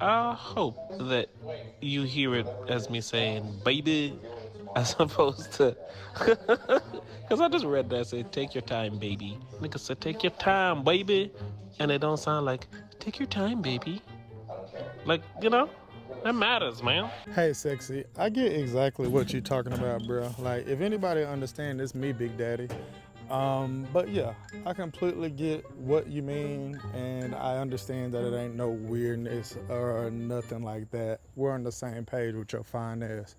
I hope that you hear it as me saying baby as opposed to. Because I just read that say, take your time, baby. Nigga said, take your time, baby. And it don't sound like, take your time, baby. Like, that matters, man. Hey, sexy. I get exactly what you're talking about, bro. Like, if anybody understand, it's me, Big Daddy. But yeah, I completely get what you mean, and I understand that it ain't no weirdness or nothing like that. We're on the same page with your fine ass.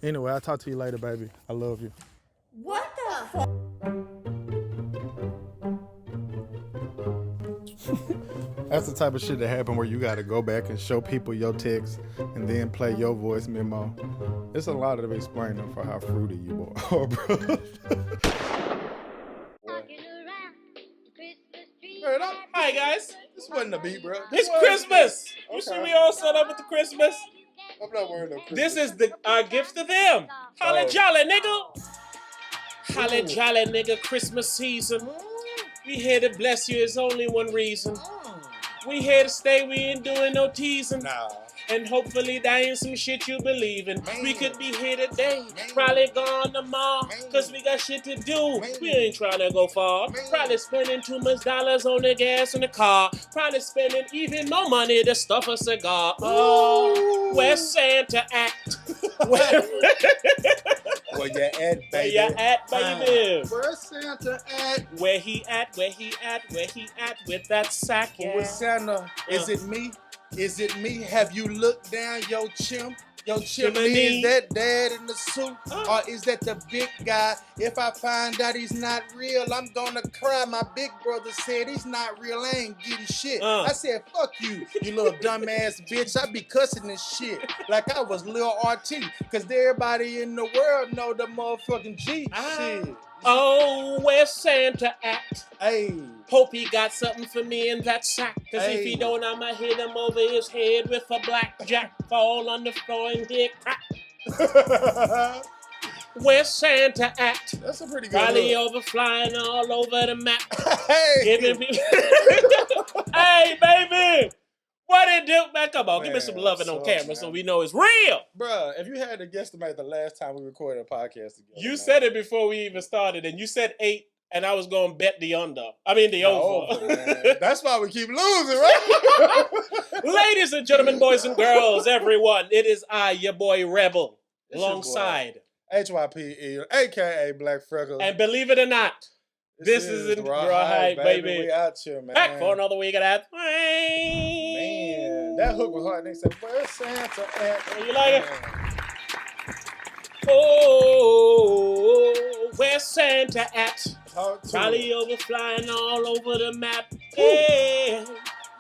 Anyway, I'll talk to you later, baby. I love you. What the fuck? That's the type of shit that happen where you gotta go back and show people your text and then play your voice memo. It's a lot of explaining for how fruity you are, bro. Hi guys, This wasn't a beat, bro. it's Christmas. You see, Okay. we all set up with the Christmas. I'm not wearing no Christmas. This is our gift to them. Holly Oh. jolly, nigga. Holly jolly, nigga. Christmas season. We here to bless you. It's only one reason. We here to stay. We ain't doing no teasing. Nah. And hopefully that ain't some shit you believe in. We could be here today, probably gone tomorrow, cause we got shit to do. We ain't trying to go far. Probably spending too much dollars on the gas in the car. Probably spending even more money to stuff a cigar. Oh, where's Santa at? Where you at, baby? Where you at, baby? Where's Santa at? Where he at? Where he at? Where he at with that sack? Where's Santa? Is it me? Is it me? Have you looked down your chimp? Your chimney, is that dad in the suit? Or is that the big guy? If I find out he's not real, I'm gonna cry. My big brother said he's not real, I ain't getting shit. I said, fuck you, you little dumbass bitch. I be cussing this shit like I was Lil RT. Cause everybody in the world know the motherfucking G shit. Oh, where's Santa at? Hey. Hope he got something for me in that sack. Cause if he don't, I'ma hit him over his head with a blackjack. Fall on the floor and hit crack. Where's Santa at? That's a pretty good Probably look. over flying all over the map. Hey. Giving people hey, baby! What it do? Man, come on, give me some loving on camera so we know it's real. Bruh, if you had to guesstimate the last time we recorded a podcast together. You said it before we even started, and you said 8, and I was going to bet the under. I mean, the over. Man. That's why we keep losing, right? Ladies and gentlemen, boys and girls, everyone, it is I, your boy Rebel, It's your alongside HYPE, a.k.a. Black Freckles. And believe it or not, this is Raw Hype, baby. We out here, man. Back for another week of that. Man, that hook was hard. They said, where's Santa at? You like it? Oh, where's Santa at? Probably over flying all over the map. Yeah.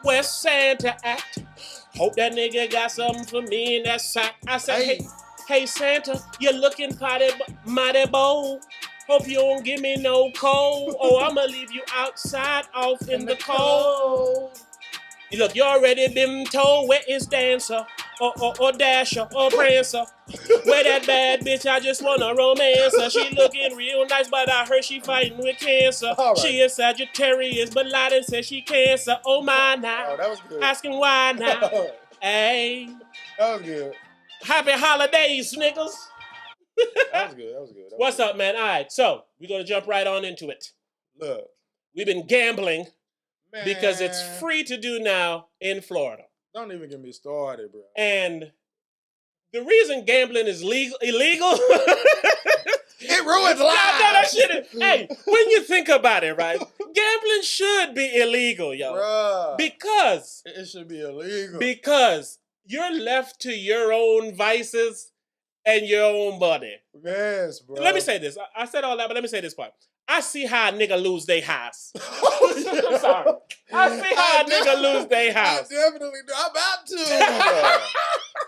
Where's Santa at? Hope that nigga got something for me in that sack. I said, hey Santa, you looking mighty bold. Hope you don't give me no cold. Oh, I'ma leave you outside off in the cold. Look, you already been told where is Dancer or Dasher or Prancer. Where that bad bitch, I just wanna romance her. She looking real nice, but I heard she fighting with cancer. Right. She is Sagittarius, but Laden says she cancer. Oh my now. Oh, that was good. Asking why now. Hey. That was good. Happy holidays, niggas. That was good. That was good. What's up, man? All right, so we're gonna jump right on into it. Look. We've been gambling. Man. Because it's free to do now in Florida. Don't even get me started, bro. And the reason gambling is illegal, it ruins lives. Hey, when you think about it, right? Gambling should be illegal, yo. Bruh. Because it should be illegal. Because you're left to your own vices and your own money. Yes, bro. Let me say this. I said all that, but let me say this part. I see how a nigga lose their house. I'm sorry. I see how a nigga lose their house. I definitely do. I'm about to.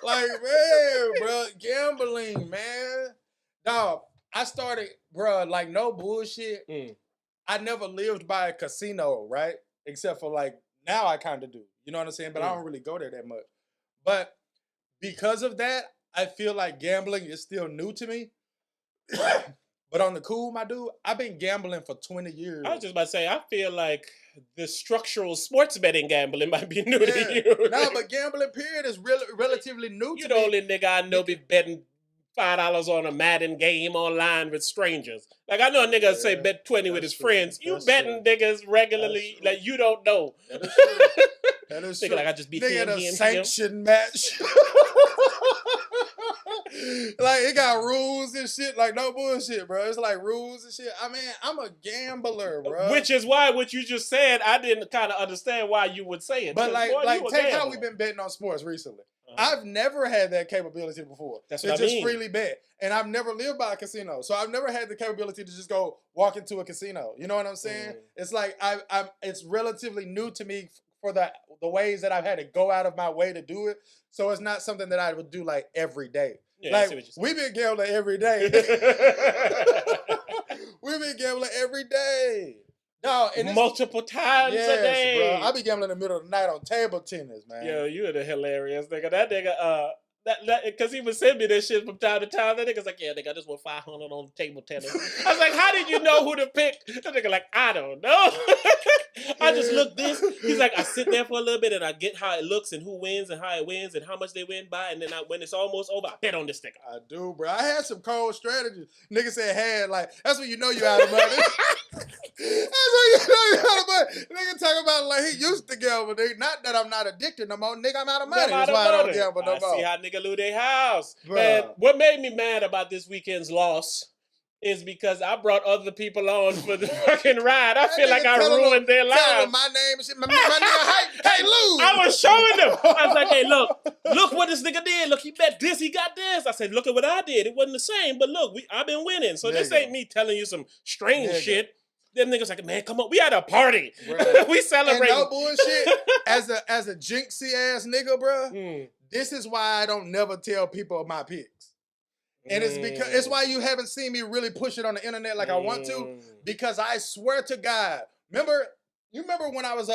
Like, man, bro, gambling, man. Dog, I started, bro, like, no bullshit. I never lived by a casino, right? Except for, like, now I kind of do. You know what I'm saying? But I don't really go there that much. But because of that, I feel like gambling is still new to me. But on the cool, my dude, I've been gambling for 20 years. I was just about to say, I feel like the structural sports betting gambling might be new to you. No, but gambling period is relatively new to You me. the only nigga I know be betting $5 on a Madden game online with strangers. Like I know a nigga say bet 20 with his friends. You betting niggas regularly like you don't know. That is true. That is true. Like I just be nigga him, a sanction match. Like it got rules and shit. Like no bullshit, bro. It's like rules and shit. I mean, I'm a gambler, bro. Which is why what you just said, I didn't kind of understand why you would say it. But like take how gambler. we've been betting on sports recently. I've never had that capability before. That's what I just mean. freely bet. And I've never lived by a casino. So I've never had the capability to just go walk into a casino. You know what I'm saying? It's like it's relatively new to me for the ways that I've had to go out of my way to do it. So it's not something that I would do like every day. Yeah, like we've been gambling every day. We've been gambling every day. No, and multiple times a day. Bro. I be gambling in the middle of the night on table tennis, man. Yo, you are the hilarious nigga. That nigga, because he would send me this shit from time to time. That nigga's like, yeah, nigga, I just won 500 on table tennis. I was like, how did you know who to pick? That nigga like, I don't know. I just look this. He's like, I sit there for a little bit and I get how it looks and who wins and how it wins and how much they win by. And then when it's almost over, I bet on this nigga. I do, bro. I had some cold strategies. Nigga said had, like, that's when you know you out of money. That's when you know you out of money. Nigga talking about like he used to gamble. Not that I'm not addicted no more. Nigga, I'm out of money. That's why I don't gamble no more. I see how nigga lose their house. Bruh. Man, what made me mad about this weekend's loss is because I brought other people on for the fucking ride. I feel like I ruined their lives. Tell them my name and shit. My nigga, hey, Lou. I was showing them. I was like, hey, look what this nigga did. Look, he bet this, he got this. I said, look at what I did. It wasn't the same, but look, I've been winning. So this ain't me telling you some strange shit. Them niggas like, man, come on, we had a party. We celebrating. And no bullshit. As a jinxy ass nigga, bro, this is why I don't never tell people my picks. And it's why you haven't seen me really push it on the internet like I want to. Because I swear to God, you remember when I was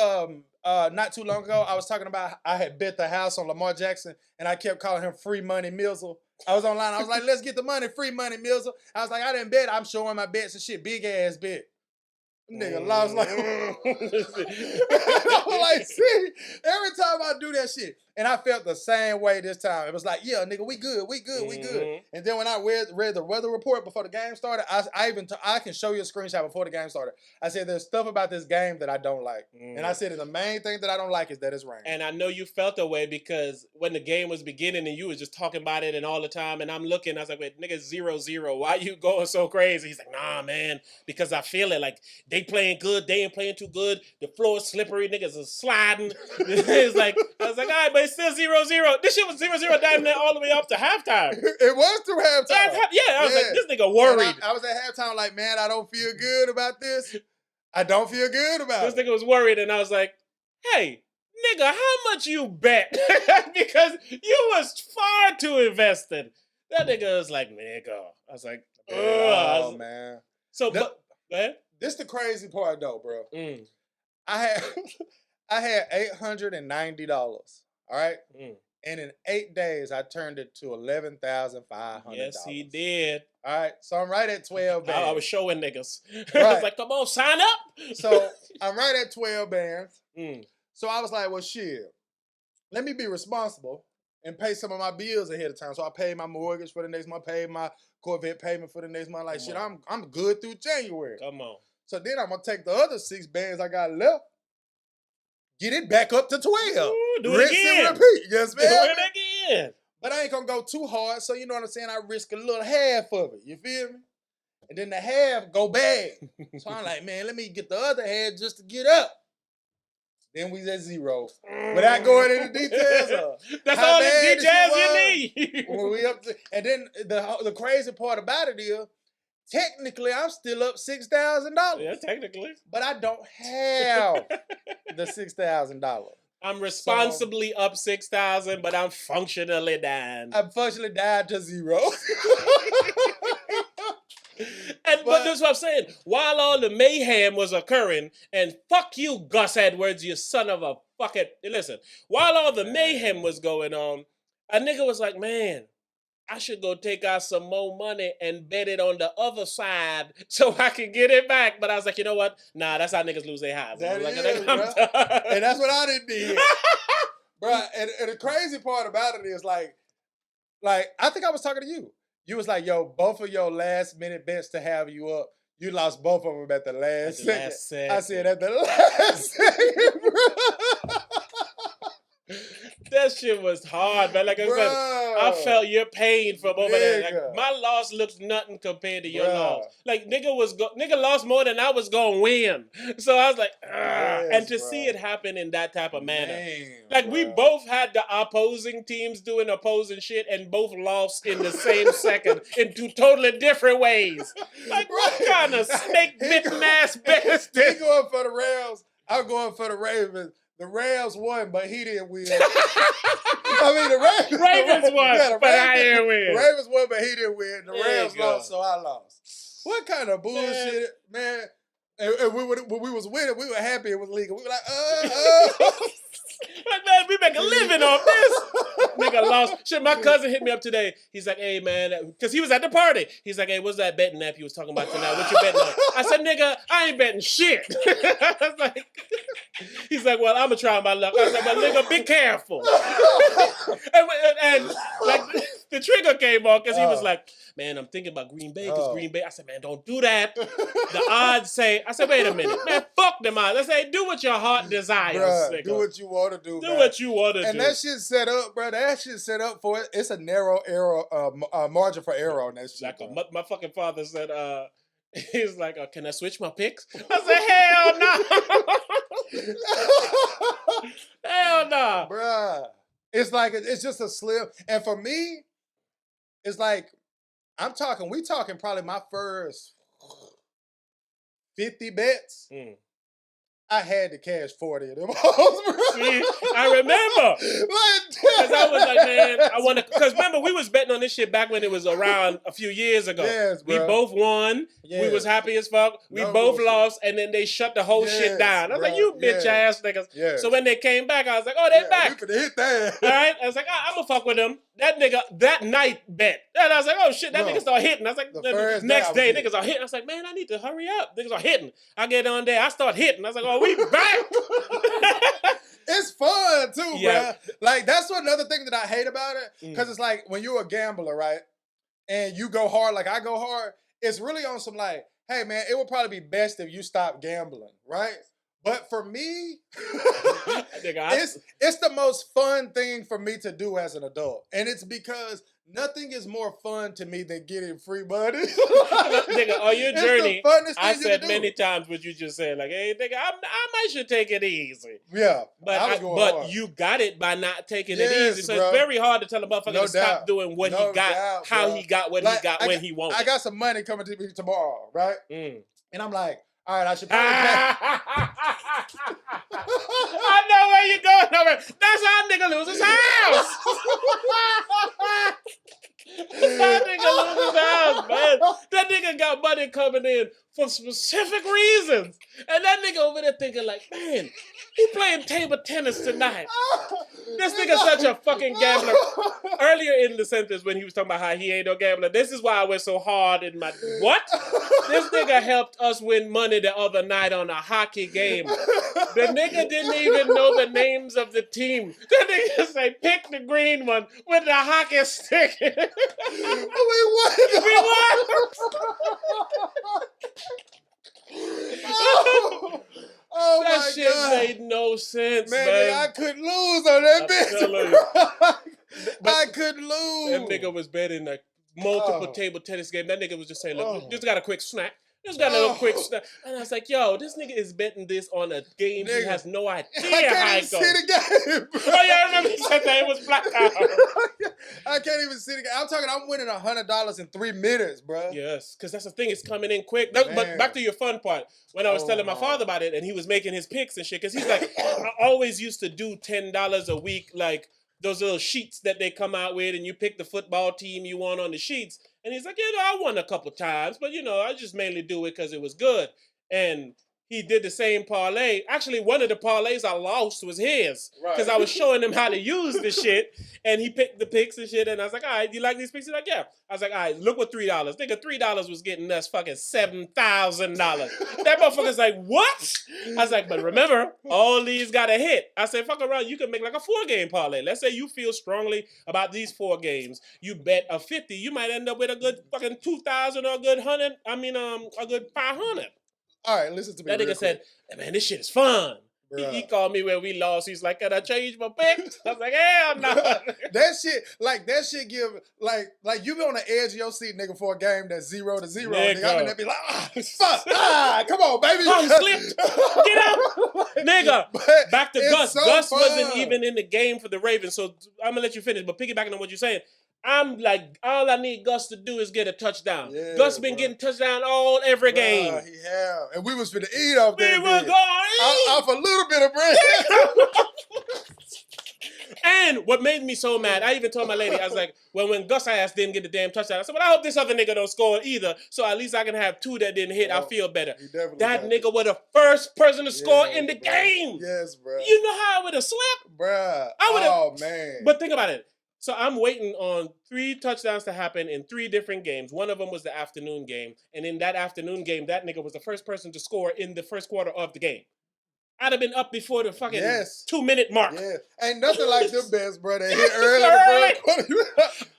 not too long ago, I was talking about I had bet the house on Lamar Jackson and I kept calling him Free Money Mizzle. I was online. I was like, let's get the money, Free Money Mizzle. I was like, I didn't bet. I'm showing my bets and shit. Big ass bet. Nigga lost like, I was like, see, every time I do that shit, and I felt the same way this time. It was like, yeah, nigga, we good. And then when I read the weather report before the game started, I can show you a screenshot before the game started. I said, there's stuff about this game that I don't like. And I said, the main thing that I don't like is that it's raining. And I know you felt that way because when the game was beginning and you was just talking about it and all the time, and I'm looking, I was like, wait, nigga, 0-0. Why you going so crazy? He's like, nah, man, because I feel it. Like, they playing good, they ain't playing too good. The floor is slippery, niggas are sliding. It's like, I was like, all right, but it's still 0-0. This shit was 0-0 down there all the way up to halftime. It was through halftime. Yeah, I was like, this nigga worried. I was at halftime like, man, I don't feel good about this. I don't feel good about it. This nigga was worried, and I was like, hey, nigga, how much you bet? Because you was far too invested. That nigga was like, nigga. I was like, oh, man. So, go ahead. This the crazy part, though, bro. I had $890, all right? And in 8 days, I turned it to $11,500. Yes, he did. All right, so I'm right at 12 bands. I was showing niggas. Right. I was like, come on, sign up. So I'm right at 12 bands. So I was like, well, shit, let me be responsible and pay some of my bills ahead of time. So I paid my mortgage for the next month, paid my Corvette payment for the next month. Like, shit, I'm good through January. Come on. So then I'm going to take the other 6 bands I got left, get it back up to 12. Ooh, do it again. And repeat. Yes, man. Do it again. But I ain't going to go too hard. So you know what I'm saying? I risk a little half of it. You feel me? And then the half go bad. So I'm like, man, let me get the other half just to get up. Then we at 0. Without going into details. That's all the details you need. When we up to, and then the crazy part about it is, technically, I'm still up $6,000. Yeah, technically. But I don't have the $6,000. I'm responsibly up 6,000, but I'm functionally down. I'm functionally down to 0. But that's what I'm saying. While all the mayhem was occurring, and fuck you, Gus Edwards, you son of a fucking... Listen, while all the mayhem was going on, a nigga was like, man, I should go take out some more money and bet it on the other side so I can get it back. But I was like, you know what? Nah, that's how niggas lose their houses. That Like, is, bro. And that's what I didn't do. Bro, and the crazy part about it is like, I think I was talking to you. You was like, yo, both of your last minute bets to have you up, you lost both of them at the last second. I said at the last second, bro. That shit was hard, man. Like I said, I felt your pain from over there. Like, my loss looks nothing compared to your loss. Like nigga lost more than I was gonna win. So I was like, and to see it happen in that type of manner. Like we both had the opposing teams doing opposing shit and both lost in the same second in two totally different ways. Like what kind of snake bitten ass best? He going for the Rams. I'm going for the Ravens. The Rams won, but he didn't win. I mean, the Ravens won, but I didn't win. The Ravens won, but he didn't win. The Rams lost, so I lost. What kind of bullshit, man? And when we was winning, we were happy it was legal. We were like, Like, man, we make a living off this. Nigga lost. Shit, my cousin hit me up today. He's like, hey, man, because he was at the party. He's like, hey, what's that betting app you was talking about tonight? What you betting on? I said, nigga, I ain't betting shit. I was like, he's like, well, I'm going to try my luck. I was like, well, nigga, be careful. and like, the trigger came on because he was like, man, I'm thinking about Green Bay because Green Bay. I said, man, don't do that. The odds say, I said, wait a minute. Man, fuck them odds. I said, do what your heart desires. Bruh, do what you want to do, Do what you want to do. And that shit set up, bro. That shit set up for it. It's a narrow error, margin for error on that shit. Like my fucking father said, he's like, can I switch my picks? I said, hell no. Hell no. Bruh. It's like, it's just a slim. And for me, it's like, we talking probably my first 50 bets. I had to cash 40 of them. See, I remember. Because I was like, man, I want to. Because remember, we was betting on this shit back when it was around a few years ago. Yes, we both won. Yes. We was happy as fuck. We both lost, and then they shut the whole shit down. I was like, you bitch ass niggas. Yes. So when they came back, I was like, oh, they back. We finna hit that. All right? I was like, I'm going to fuck with them. That nigga, that night bet. And I was like, oh shit, that nigga start hitting. I was like, the next day, niggas are hitting. I was like, man, I need to hurry up. Niggas are hitting. I get on there, I start hitting. I was like, oh, we back. It's fun too, bro. Like, that's another thing that I hate about it. Because it's like, when you're a gambler, right? And you go hard like I go hard, it's really on some like, hey man, it would probably be best if you stop gambling, right? But for me, it's the most fun thing for me to do as an adult. And it's because nothing is more fun to me than getting free money. Nigga, on your journey, I said many times what you just said. Like, hey, nigga, I might should take it easy. Yeah. But you got it by not taking it easy. So it's very hard to tell a motherfucker to stop doing what he got, how he got what he got, when he wanted. I got some money coming to me tomorrow, right? And I'm like, all right, I should probably pay. I know where you're going over. That's how nigga lose his house. That's how nigga lose his house, man. That nigga got money coming in for specific reasons. And that nigga over there thinking like, man, he playing table tennis tonight. This nigga's such a fucking gambler. Earlier in the sentence when he was talking about how he ain't no gambler, this is why I went so hard in my... What? This nigga helped us win money the other night on a hockey game. The nigga didn't even know the names of the team. The nigga say, pick the green one with the hockey stick. We won! We won! Oh that my shit God. made no sense, man. I couldn't lose on that bitch. I couldn't lose. That nigga was betting like multiple table tennis game. That nigga was just saying, look, just got a quick snack. Just got a little quick snack. And I was like, yo, this nigga is betting this on a game he has no idea how it goes. I can't even see the game. Oh, yeah, I remember he said that. It was blackout. I can't even see the game. I'm winning $100 in 3 minutes, bro. Yes, because that's the thing. It's coming in quick. But back to your fun part. When I was telling my father about it and he was making his picks and shit, because he's like, I always used to do $10 a week, like those little sheets that they come out with, and you pick the football team you want on the sheets. And he's like, I won a couple times, but I just mainly do it because it was good. And he did the same parlay. Actually, one of the parlays I lost was his. Because Right. I was showing him how to use the shit. And he picked the picks and shit. And I was like, all right, do you like these picks? He's like, yeah. I was like, all right, look what $3. Nigga, $3 was getting us fucking $7,000. That motherfucker's like, what? I was like, but remember, all these got a hit. I said, fuck around, you can make like a 4-game parlay. Let's say you feel strongly about these 4 games. You bet a 50. You might end up with a good fucking 2,000 or a good 100. I mean, a good 500. All right, listen to me. That real nigga quick. said, hey, man, this shit is fun. He Bruh. called me when we lost. He's like, can I change my pick? I was like, hell no. that shit give like you be on the edge of your seat, nigga, for a game that's 0-0. Nigga, I mean, that be like, fuck, come on, baby. Oh, you slipped. Get out. Nigga, But back to it's Gus. so Gus fun. wasn't even in the game for the Ravens, so I'm going to let you finish. But piggybacking on what you're saying, I'm like, all I need Gus to do is get a touchdown. Yeah, Gus been bruh. getting touchdown every game. Bruh, he have. And we was finna eat off We that were bitch. Off a little bit of bread. And what made me so mad, I even told my lady, I was like, well, when Gus ass didn't get the damn touchdown, I said, well, I hope this other nigga don't score either, so at least I can have 2 that didn't hit. I feel better. He definitely That got nigga was the first person to score Yes, in the bruh. game. Yes, bro. You know how I would have slipped? Bruh. I would've- Oh, man. But think about it. So I'm waiting on 3 touchdowns to happen in 3 different games. One of them was the afternoon game. And in that afternoon game, that nigga was the first person to score in the first quarter of the game. I'd have been up before the fucking Yes. 2-minute mark. Yeah. Ain't nothing like them best, bro. They hit early.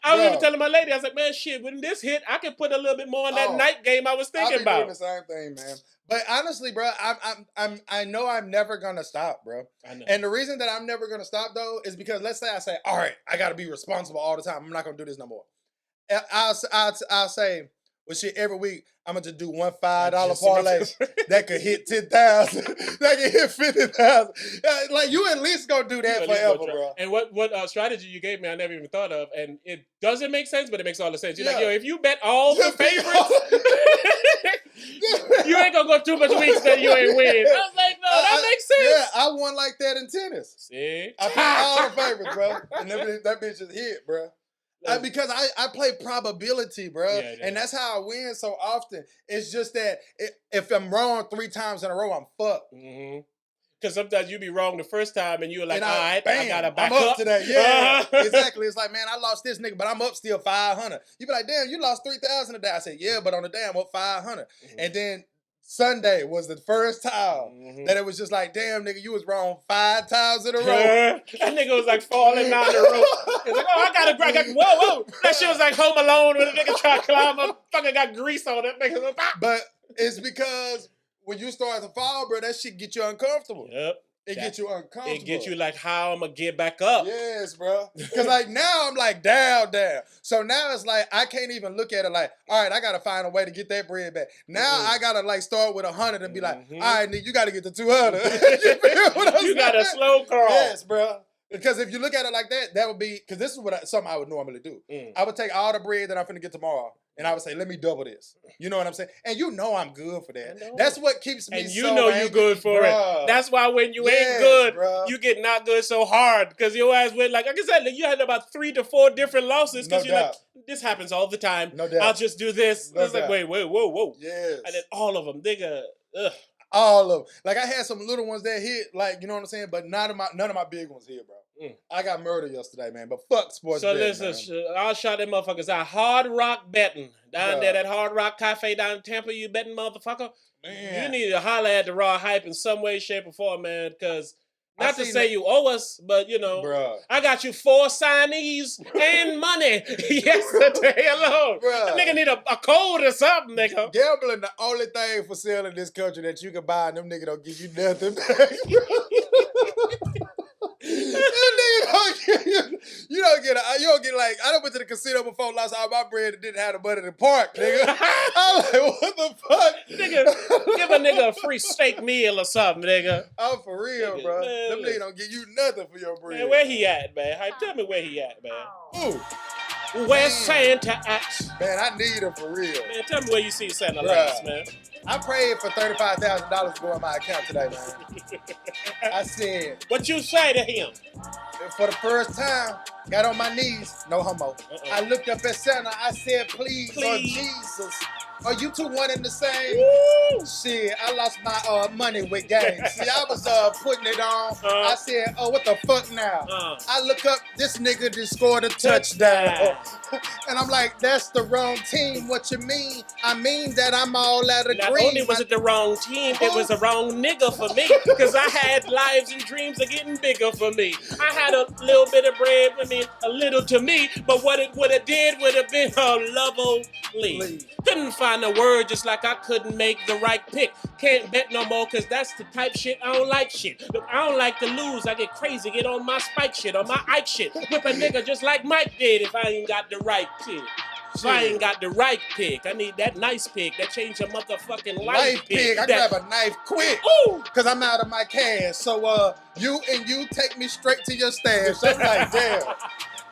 I was even telling my lady, I was like, man, shit, when this hit, I could put a little bit more on that Oh, night game I was I'll thinking be doing about. the same thing, man. But honestly, bro, I know I'm never gonna stop, bro. I know. And the reason that I'm never gonna stop though is because let's say I say, all right, I gotta be responsible all the time. I'm not gonna do this no more. I'll say, well, shit, every week I'm gonna just do one $5 parlay that could hit 10,000, that could hit 50,000. Like you at least gonna do that You at least forever, gonna try. bro. And what strategy you gave me, I never even thought of, and it doesn't make sense, but it makes all the sense. You're like, Yeah. yo, if you bet all the favorites, you ain't gonna go too much weeks that you ain't win. I was like, no, that makes sense. Yeah, I won like that in tennis. See? I picked all the favorites, bro, and that bitch is hit, bro. Because I play probability, bro, Yeah, yeah. and that's how I win so often. It's just that if I'm wrong 3 times in a row, I'm fucked. Because sometimes you be wrong the first time, and you're like, And all right, I bam, gotta back I'm up today. Yeah, Uh-huh. exactly. It's like, man, I lost this nigga, but I'm up still 500. You be like, damn, you lost 3,000 today. I said, yeah, but on the day I'm up 500. And then Sunday was the first time that it was just like, damn, nigga, you was wrong 5 times in a row. That nigga was like falling down the rope. He's like, oh, I got whoa. That shit was like Home Alone when the nigga tried to climb up, fucking got grease on it. Nigga, But it's because when you start to fall, bro, that shit get you uncomfortable. Yep. It get you uncomfortable. It get you like, how I'm gonna get back up. Yes, bro. Because like now I'm like down. So now it's like I can't even look at it like, all right, I gotta find a way to get that bread back. Now I gotta like start with 100 and be like, all right, nigga, you gotta get to 200. You feel what I'm You got a saying? slow crawl. Yes, bro. Because if you look at it like that, that would be because this is something I would normally do. I would take all the bread that I'm finna get tomorrow. And I would say, let me double this. You know what I'm saying? And you know I'm good for that. That's what keeps me And you so know angry. you good for Bruh. it. That's why when you Yes, ain't good, bruh. you get not good so hard. Because your ass went like I said, you had about 3 to 4 different losses. Because No you're doubt. like, this happens all the time. No doubt. I'll just do this. No It's like, doubt. wait, whoa. Yes. And then all of them, nigga, ugh. All of them. Like I had some little ones that hit, like, you know what I'm saying? But none of my big ones hit, bro. I got murdered yesterday, man. But fuck sports So betting, listen, man. I'll shout them motherfuckers out. Hard Rock betting. Down Bruh. there, that Hard Rock Cafe down in Tampa, you betting motherfucker? Man. You need to holler at the Raw Hype in some way, shape, or form, man. Because I not to seen say that- you owe us, but you know, Bruh. I got you 4 signees and money yesterday alone. Bruh. That nigga need a code or something, nigga. Gambling the only thing for sale in this country that you can buy and them niggas don't give you nothing back. Them niggas don't give you don't get like, I done went to the casino before, lost all my bread and didn't have the money to park, nigga. I'm like, what the fuck? Nigga, give a nigga a free steak meal or something, nigga. I'm for real, Nigga, bro. man, Them listen. niggas don't give you nothing for your bread. Man, where he at, man? Hype, tell me where he at, man. Ooh, Where's Santa at? man, I need him for real. Man, tell me where you see Santa Bruh. last, man. I prayed for $35,000 to go in my account today, man. I said, What you say to him? for the first time, got on my knees, no homo. I looked up at Santa, I said, please, Lord Please. Jesus, Are you two one and the same? Woo! Shit, I lost my money with games. See, I was putting it on. I said, oh, what the fuck now? I look up, this nigga just scored a touchdown. And I'm like, that's the wrong team. What you mean? I mean that I'm all out of Not green. only was it the wrong team, it was the wrong nigga for me. Because I had lives and dreams of getting bigger for me. I had a little bit of bread, a little to me, but what it would have did would have been a lovely. Couldn't find a word, just like I couldn't make the right pick. Can't bet no more, because that's the type shit I don't like shit. I don't like to lose. I get crazy, get on my spike shit, on my Ike shit. Whip a nigga just like Mike did if I ain't got the right pick. So I ain't got the right pick. I need that nice pick. That change your motherfucking life pick. I grab a knife quick. Ooh! Because I'm out of my cash. So you take me straight to your stash. I'm like, damn.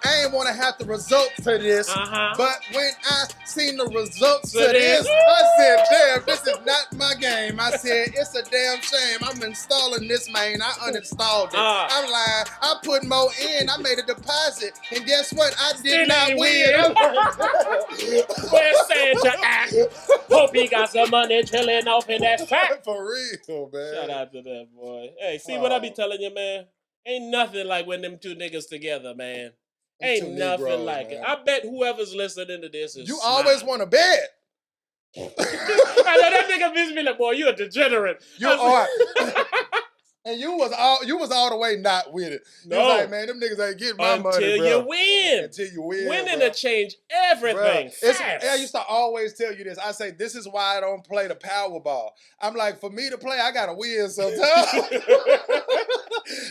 I ain't want to have the results to this, but when I seen the results to this, I said, damn, this is not my game. I said, it's a damn shame. I'm installing this, man. I uninstalled it. I'm lying. I put more in. I made a deposit. And guess what? I did not win. Where's Santa at? Hope he got some money trailing off in that sack. For real, man. Shout out to that boy. Hey, see what I be telling you, man? Ain't nothing like when them two niggas together, man. Ain't nothing Negroes, like man. it. I bet whoever's listening to this is You smiling. always want to bet. I know that nigga visits me like, boy, you a degenerate. You are. And you was all the way not with it. No. You was like, man, them niggas ain't getting my money, bro. Until you win. Until you win, Winning bro. to change everything. I used to always tell you this. I say, this is why I don't play the Powerball. I'm like, for me to play, I got to win sometimes.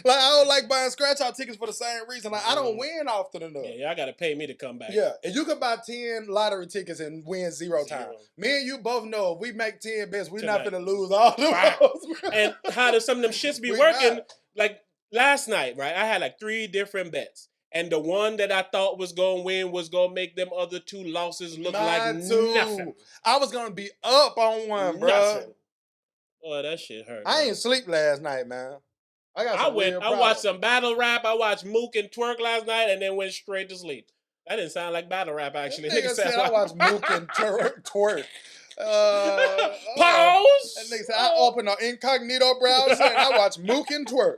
Like, I don't like buying scratch-out tickets for the same reason. Like, I don't win often enough. Yeah, y'all got to pay me to come back. Yeah, and you can buy 10 lottery tickets and win zero times. Me and you both know if we make 10 bets, we're not going to lose all those. And how does some of them shits be working? Not. Like, last night, right, I had like 3 different bets. And the one that I thought was going to win was going to make them other 2 losses look like nothing. I was going to be up on one, bro. Nothing. Oh, that shit hurt. I ain't sleep last night, man. I watched some battle rap. I watched Mook and Twerk last night and then went straight to sleep. That didn't sound like battle rap, actually. That nigga said I watched Mook and Twerk. Pause! That nigga said I opened an incognito browser and I watched Mook and Twerk.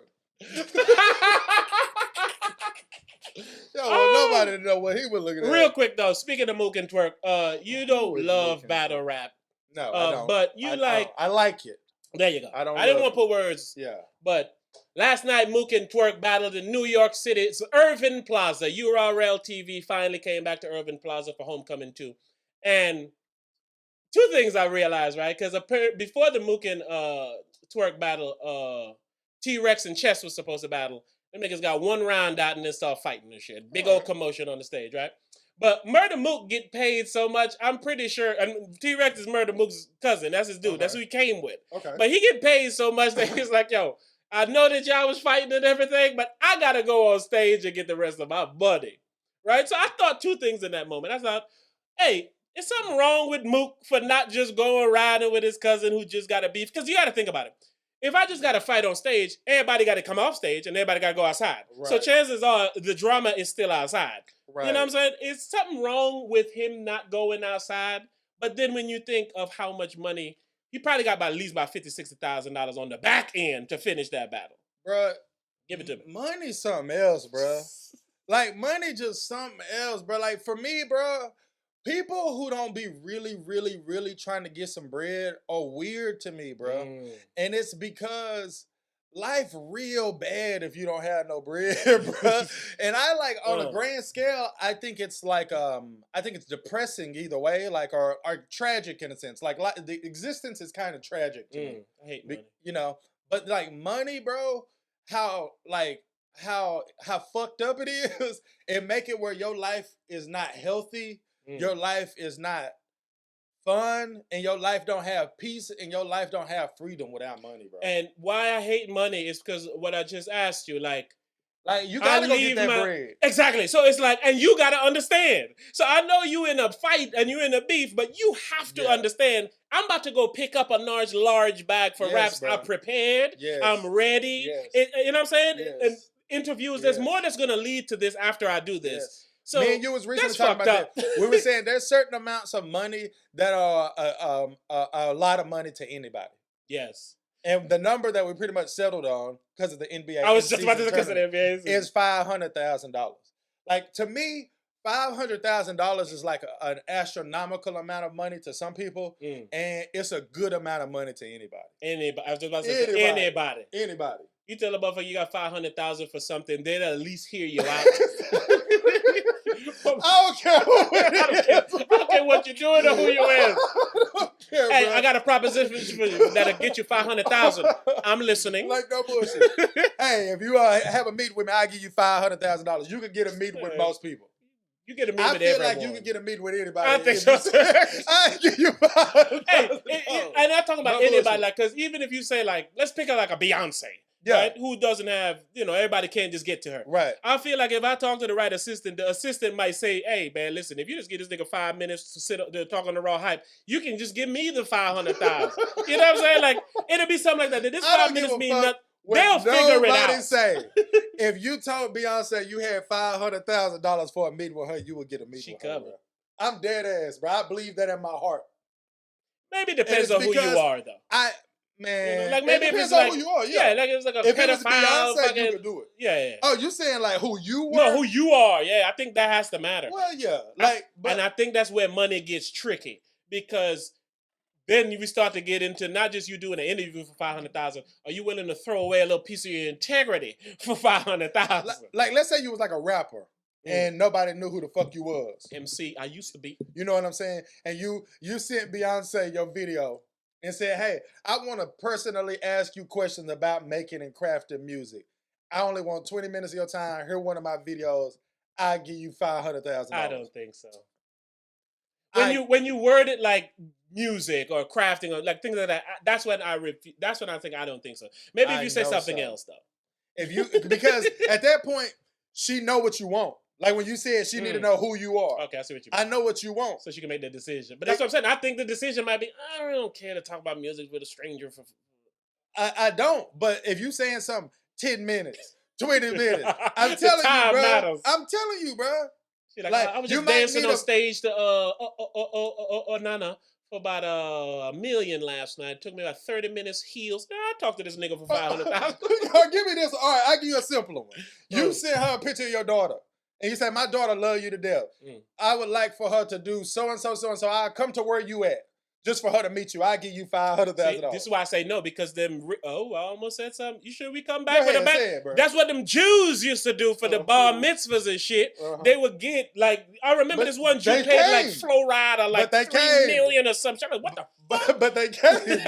Nobody know what he was looking at. Real quick, though, speaking of Mook and Twerk, you don't love battle rap. No, I don't. But you I like it. There you go. I didn't want to put words. Yeah. But last night, Mook and Twerk battled in New York City. It's Irving Plaza. URL TV finally came back to Irving Plaza for Homecoming 2. And 2 things I realized, right? Because before the Mook and Twerk battle, T-Rex and Chess was supposed to battle. Them niggas got 1 round out and then start fighting and shit. Big old commotion on the stage, right? But Murder Mook get paid so much, I'm pretty sure, and T-Rex is Murder Mook's cousin. That's his dude. Okay. That's who he came with. Okay. But he get paid so much that he's like, yo, I know that y'all was fighting and everything, but I got to go on stage and get the rest of my money. Right? So I thought 2 things in that moment. I thought, hey, is something wrong with Mook for not just going riding with his cousin who just got a beef? Because you got to think about it. If I just got to fight on stage, everybody got to come off stage and everybody got to go outside. Right. So chances are the drama is still outside. Right. You know what I'm saying? Is something wrong with him not going outside? But then when you think of how much money, he probably got at least about $50,000, $60,000 on the back end to finish that battle. Bruh. Give it to me. Money's something else, bruh. Like, money just something else, bruh. Like, for me, bruh, people who don't be really, really, really trying to get some bread are weird to me, bro. And it's because life real bad if you don't have no bread, bro. And I like, on a grand scale, I think it's like, I think it's depressing either way, like, or tragic in a sense. Like the existence is kind of tragic to me. I hate money. You know, but like money, bro, how fucked up it is, and make it where your life is not healthy. Your life is not fun, and your life don't have peace, and your life don't have freedom without money, bro. And why I hate money is because what I just asked you, like you gotta go get that bread. Exactly. So it's like, and you gotta understand. So I know you in a fight and you in a beef, but you have to understand. I'm about to go pick up a large bag for raps. Bro. I'm prepared. Yes. I'm ready. Yes. You know what I'm saying? Yes. And interviews. There's more that's gonna lead to this after I do this. Yes. So me and you was recently that's talking about fucked that. up. We were saying there's certain amounts of money that are a lot of money to anybody. Yes. And the number that we pretty much settled on because of the NBA I was just about to say because of the NBA is $500,000. Like to me, $500,000 is like an astronomical amount of money to some people, and it's a good amount of money to anybody. Anybody. I was just about to say anybody. Anybody. You tell a motherfucker you got $500,000 for something, they'll at least hear you out. I don't care. I don't care what you're doing or who you is. Care, hey, bro. I got a proposition for you that'll get you $500,000. I'm listening. Like no bullshit. Hey, if you have a meeting with me, I'll give you $500,000. You can get a meeting with most people. You get a meeting with I everyone. feel like you can get a meeting with anybody. I think so. I give you $500,000. Hey, and I'm talking about anybody, like, because even if you say, like, let's pick up like a Beyonce. Yeah. Right? Who doesn't have, everybody can't just get to her. Right. I feel like if I talk to the right assistant, the assistant might say, hey, man, listen, if you just give this nigga 5 minutes to sit up to talk on the raw hype, you can just give me the $500,000. You know what I'm saying? Like, it'll be something like that. This 5 minutes mean nothing. They'll figure it out. Say, if you told Beyonce you had $500,000 for a meeting with her, you would get a meeting with her. Bro. I'm dead ass, bro. I believe that in my heart. Maybe it depends on who you are, though. Man, like maybe it if depends it's on like, who you are. Yeah, like it was like a if pedophile. It was Beyonce, fucking, you could do it. Yeah. Oh, you saying like who you were? No, who you are. Yeah, I think that has to matter. Well, yeah. And I think that's where money gets tricky because then we start to get into not just you doing an interview for $500,000. Are you willing to throw away a little piece of your integrity for $500,000? Like, let's say you was like a rapper. And nobody knew who the fuck you was. MC, I used to be. You know what I'm saying? And you sent Beyonce your video and said, hey, I want to personally ask you questions about making and crafting music. I only want 20 minutes of your time. Here's one of my videos. I'll give you $500,000. I don't think so. When you word it like music or crafting or like things like that, that's when I think I don't think so. Maybe if you say something else though. Because at that point, she know what you want. Like when you said she need to know who you are. Okay, I see what you mean. I know what you want. So she can make the decision. But that's what I'm saying. I think the decision might be, I don't care to talk about music with a stranger for... I don't. But if you saying something 10 minutes, 20 minutes, I'm telling you, bro. Matters. I'm telling you, bro. Like, I was just dancing on stage to Nana for about $1 million last night. It took me about 30 minutes heels. I talked to this nigga for $500,000. Give me this. All right, I'll give you a simpler one. You sent her a picture of your daughter. And you say, my daughter love you to death. I would like for her to do so-and-so, so-and-so. I'll come to where you at. Just for her to meet you. I'll give you $500,000. This is why I say no, because I almost said something. You sure we come back with a back? That's what them Jews used to do for the bar mitzvahs and shit. They would get, like, I remember this one Jew paid like Flo Rida like $3 million or something. Like, what the fuck? But they came.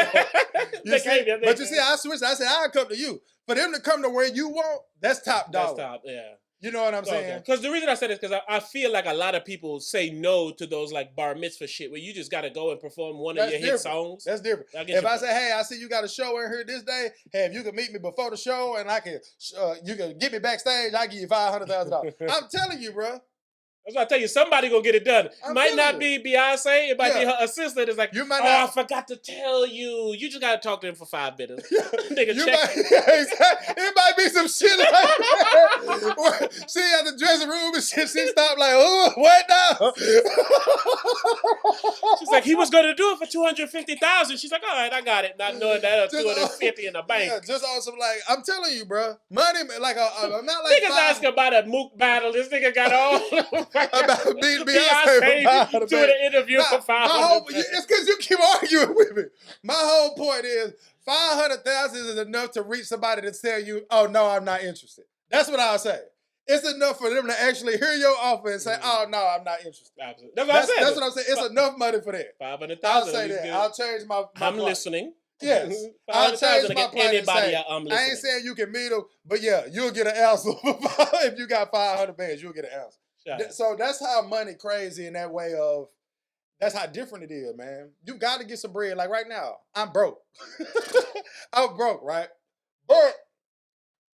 But you see, I I switched. I said, I'll come to you. For them to come to where you want, that's top dollar. That's top, yeah. You know what I'm saying? Because the reason I said it is because I feel like a lot of people say no to those like bar mitzvah shit where you just got to go and perform one of your hit songs. That's different. If I say, hey, I see you got a show in here this day. Hey, if you can meet me before the show and you can get me backstage, I'll give you $500,000. I'm telling you, bro. That's why I tell you, somebody gonna get it done. Might not be Beyonce. It might be her assistant. It's like, I forgot to tell you. You just gotta talk to him for 5 minutes. Nigga, check. It might be some shit like that. She at the dressing room and shit. She stopped like, oh, what now? She's like, he was gonna do it for $250,000. She's like, all right, I got it. Not knowing that $250 in the bank. Yeah, just on some like, I'm telling you, bro. Money, like, I'm not like. Niggas ask about a mook battle. This nigga got all. About Beyonce doing an interview for $500,000. It's because you keep arguing with me. My whole point is $500,000 is enough to reach somebody to tell you, oh no, I'm not interested. That's what I'll say. It's enough for them to actually hear your offer and say, oh no, I'm not interested. Absolutely. That's what I said. That's what I'm saying. It's enough money for that. $500,000. I'll say that. I'll change my I'm plan. Listening. Yes. I'll change my plan and say, I'm listening. I ain't saying you can meet them, but yeah, you'll get an answer. If you got 500 bands, you'll get an answer. So that's how money crazy in that way of, that's how different it is, man. You got to get some bread. Like right now, I'm broke. I'm broke, right? But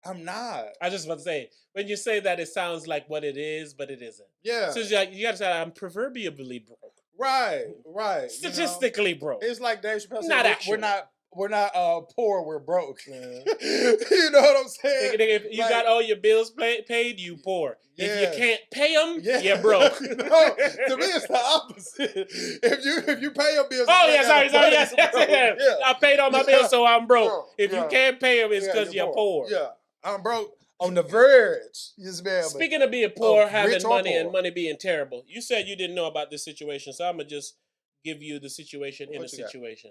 I'm not. I just about to say, when you say that, it sounds like what it is, but it isn't. Yeah. So you got to say, I'm proverbially broke. Right. Statistically broke. It's like Dave Chappelle said, not actually. we're not poor, we're broke. You know what I'm saying? Nigga, if you got all your bills paid, you poor. Yeah. If you can't pay them, you're broke. To me, it's the opposite. If you pay your bills, yes. Yeah. I paid all my bills, so I'm broke. Yeah. If you can't pay them, it's because you're poor. Yeah, I'm broke on the verge. Speaking of being poor, having rich or money, poor. and money being terrible, you said you didn't know about this situation, so I'm gonna just give you the situation in a situation.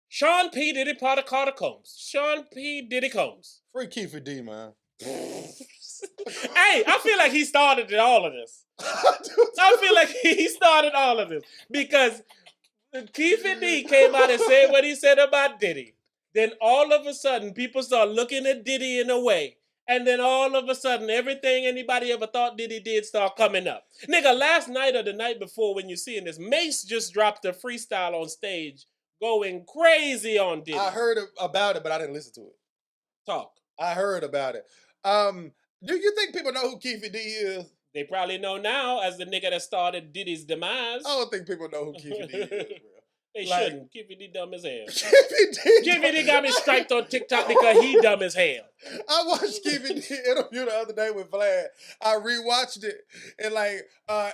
Sean P. Diddy Potter Carter Combs. Sean P. Diddy Combs. Free Kiefer D, man. Hey, I feel like he started all of this. I feel like he started all of this because Kiefer D came out and said what he said about Diddy. Then all of a sudden, people start looking at Diddy in a way. And then all of a sudden, everything anybody ever thought Diddy did start coming up. Nigga, last night or the night before when you're seeing this, Mace just dropped a freestyle on stage going crazy on Diddy. I heard about it, but I didn't listen to it. Talk. I heard about it. Do you think people know who Kiefer D is? They probably know now as the nigga that started Diddy's demise. I don't think people know who Kiefer D is, bro. They shouldn't. Kiefer D dumb as hell. Kiefer D got me striked on TikTok because he dumb as hell. I watched Kiefer D interview the other day with Vlad. I rewatched it, and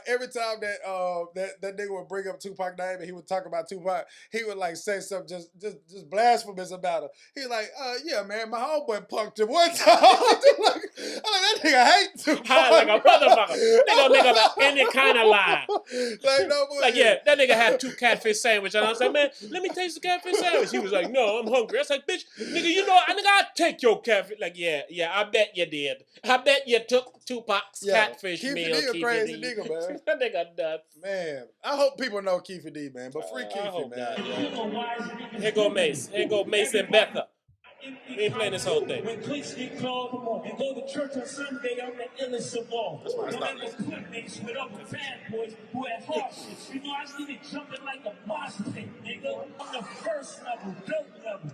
every time that nigga would bring up Tupac name and he would talk about Tupac, he would say something just blasphemous about him. He's like, yeah, man, my homeboy punked him one time. That nigga hate Tupac. Like a motherfucker. Nigga about any kind of lie. That nigga had 2 catfish sandwiches, and I was like, man, let me taste the catfish sandwich. He was like, no, I'm hungry. I was like, bitch, nigga, I'll take your catfish. I bet you did. I bet you took Tupac's catfish meal. Kiefer D a crazy nigga, man. That nigga nuts. Man, I hope people know Kiefer D, man. But free Kiefer, man. Here go Mace. Here go Mace and Betha. We ain't playing this whole thing. When police get called and go to church on Sunday, I'm the illest of all. When I was putniks with other bad boys who had hardships. I see it jumping like a mosh pit, nigga. I'm the first level, dope level.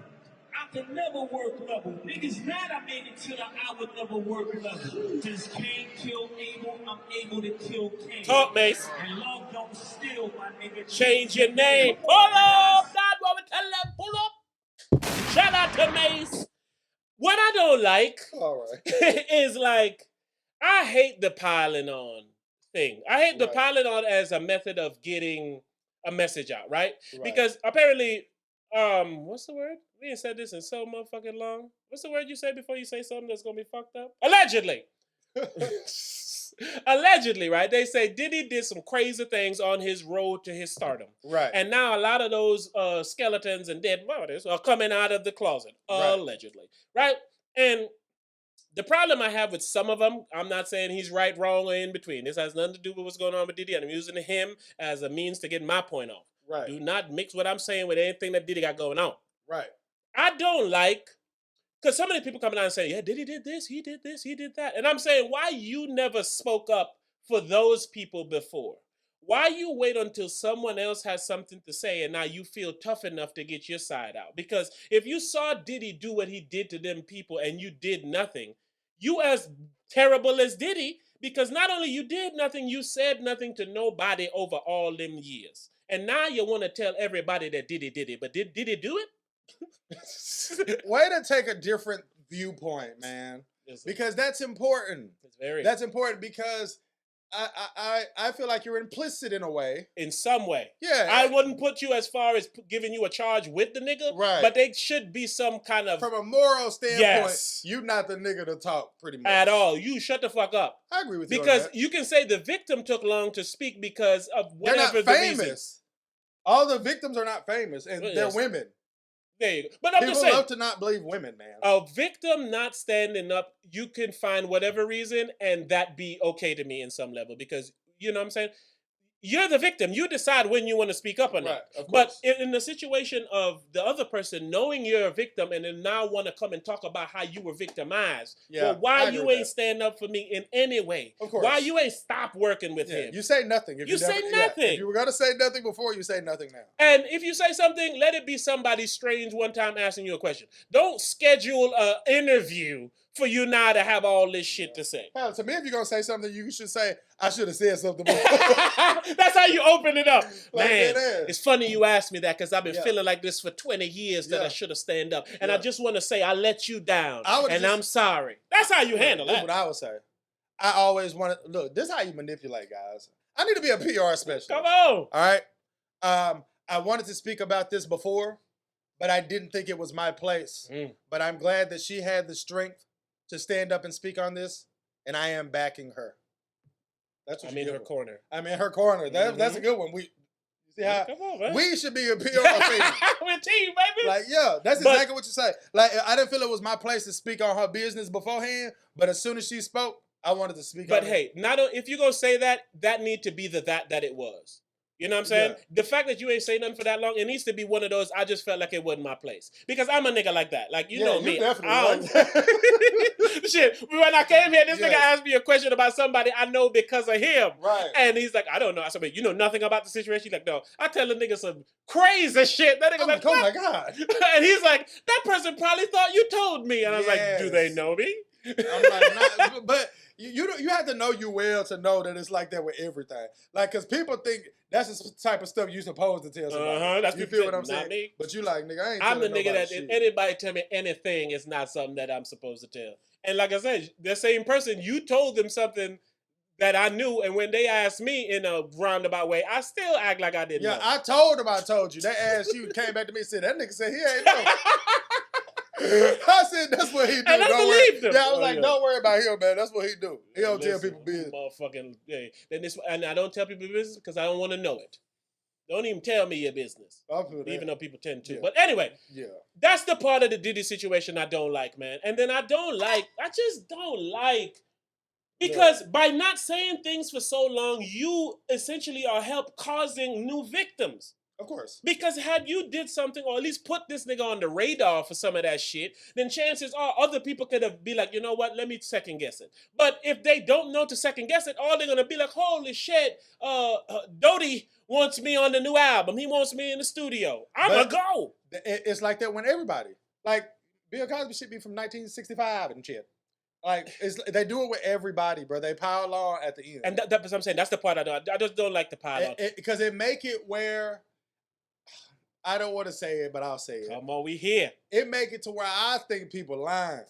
I can never work level. Niggas mad I made it to the I would never work level. Since Cain killed Abel, I'm able to kill Cain. Talk, Mace. And love don't steal, my nigga. Change your name. Pull up. That's what we tell them. Pull up. Shout out to Mace. What I don't like is I hate the piling on thing. I hate the piling on as a method of getting a message out, right? Because apparently, what's the word? We ain't said this in so motherfucking long. What's the word you say before you say something that's gonna be fucked up? Allegedly. Allegedly, right? They say Diddy did some crazy things on his road to his stardom. Right. And now a lot of those skeletons and dead bodies are coming out of the closet. Allegedly. Right? And the problem I have with some of them, I'm not saying he's right, wrong, or in between. This has nothing to do with what's going on with Diddy. And I'm using him as a means to get my point off. Right. Do not mix what I'm saying with anything that Diddy got going on. Right. I don't like, because so many people coming out and saying, yeah, Diddy did this, he did that. And I'm saying, why you never spoke up for those people before? Why you wait until someone else has something to say and now you feel tough enough to get your side out? Because if you saw Diddy do what he did to them people and you did nothing, you as terrible as Diddy, because not only you did nothing, you said nothing to nobody over all them years. And now you want to tell everybody that Diddy did it, but did Diddy do it? Way to take a different viewpoint, man. Because that's important. That's important because I feel like you're implicit in a way. In some way. Yeah. I wouldn't put you as far as giving you a charge with the nigga. Right. But there should be some kind of... From a moral standpoint, yes. You're not the nigga to talk, pretty much. At all. You shut the fuck up. I agree with you because on that. you can say the victim took long to speak because of whatever they're not famous. All the victims are not famous, and they're women. There you go. But I'm just saying, people love to not believe women, man. A victim not standing up, you can find whatever reason, and that be okay to me in some level. Because, you know what I'm saying? You're the victim. You decide when you want to speak up or not. Right, but in the situation of the other person knowing you're a victim and then now want to come and talk about how you were victimized, well, why you ain't stand up for me in any way? Of course. Why you ain't stop working with him? You say nothing. You say nothing. If you were going to say nothing before, you say nothing now. And if you say something, let it be somebody strange one time asking you a question. Don't schedule an interview for you now to have all this shit to say. Hell, to me, if you're gonna say something, you should say, "I should have said something before." That's how you open it up. Like Man, that. it's funny you asked me that because I've been feeling like this for 20 years that I should have stand up. And I just want to say I let you down. And I'm sorry. That's how you handle That's that. what I would say. I always want to look. This is how you manipulate, guys. I need to be a PR specialist. Come on. All right. I wanted to speak about this before, but I didn't think it was my place. But I'm glad that she had the strength to stand up and speak on this, and I am backing her. That's what I'm in her corner. I'm in her corner. That's a good one. You see how Come on, man. we should be a PR team. We're a team, baby. Like, yeah, that's exactly what you say. Like, I didn't feel it was my place to speak on her business beforehand, but as soon as she spoke, I wanted to speak on it. But hey, if you're going to say that, that need to be the that it was. You know what I'm saying? Yeah. The fact that you ain't say nothing for that long, it needs to be one of those, I just felt like it wasn't my place. Because I'm a nigga like that. Like, you know me. Definitely. Shit, when I came here, this nigga asked me a question about somebody I know because of him. Right. And he's like, I don't know. I said, but you know nothing about the situation? He's like, no. I tell the nigga some crazy shit. That nigga like, oh my God. And he's like, that person probably thought you told me. And I was like, do they know me? I'm like, but you have to know you well to know that it's like that with everything. Like, because people think that's the type of stuff you're supposed to tell somebody. That's you feel what I'm saying? Me. But you like, nigga, I ain't I'm the telling nigga that shit. if anybody tell me anything, it's not something that I'm supposed to tell. And like I said, the same person, you told them something that I knew, and when they asked me in a roundabout way, I still act like I didn't know. I told them I told you. They asked you, came back to me and said, that nigga said he ain't know. I said, that's what he do. And I believed him. Yeah, I was like, don't worry about him, man. That's what he do. He don't tell people business. Motherfucking, and I don't tell people business because I don't want to know it. Don't even tell me your business. Even though people tend to. Yeah. But anyway, that's the part of the Diddy situation I don't like, man. And then I just don't like, because by not saying things for so long, you essentially are causing new victims. Of course. Because had you did something, or at least put this nigga on the radar for some of that shit, then chances are other people could have be like, you know what, let me second guess it. But if they don't know to second guess it, all they're gonna be like, holy shit, Dodie wants me on the new album. He wants me in the studio. I'ma go. It's like that when everybody, like Bill Cosby should be from 1965 and shit. Like, they do it with everybody, bro. They pile on at the end. And that's what I'm saying. That's the part I just don't like the pile on. Because it make it where, I don't want to say it, but I'll say it. Come on, we here. It make it to where I think people lying.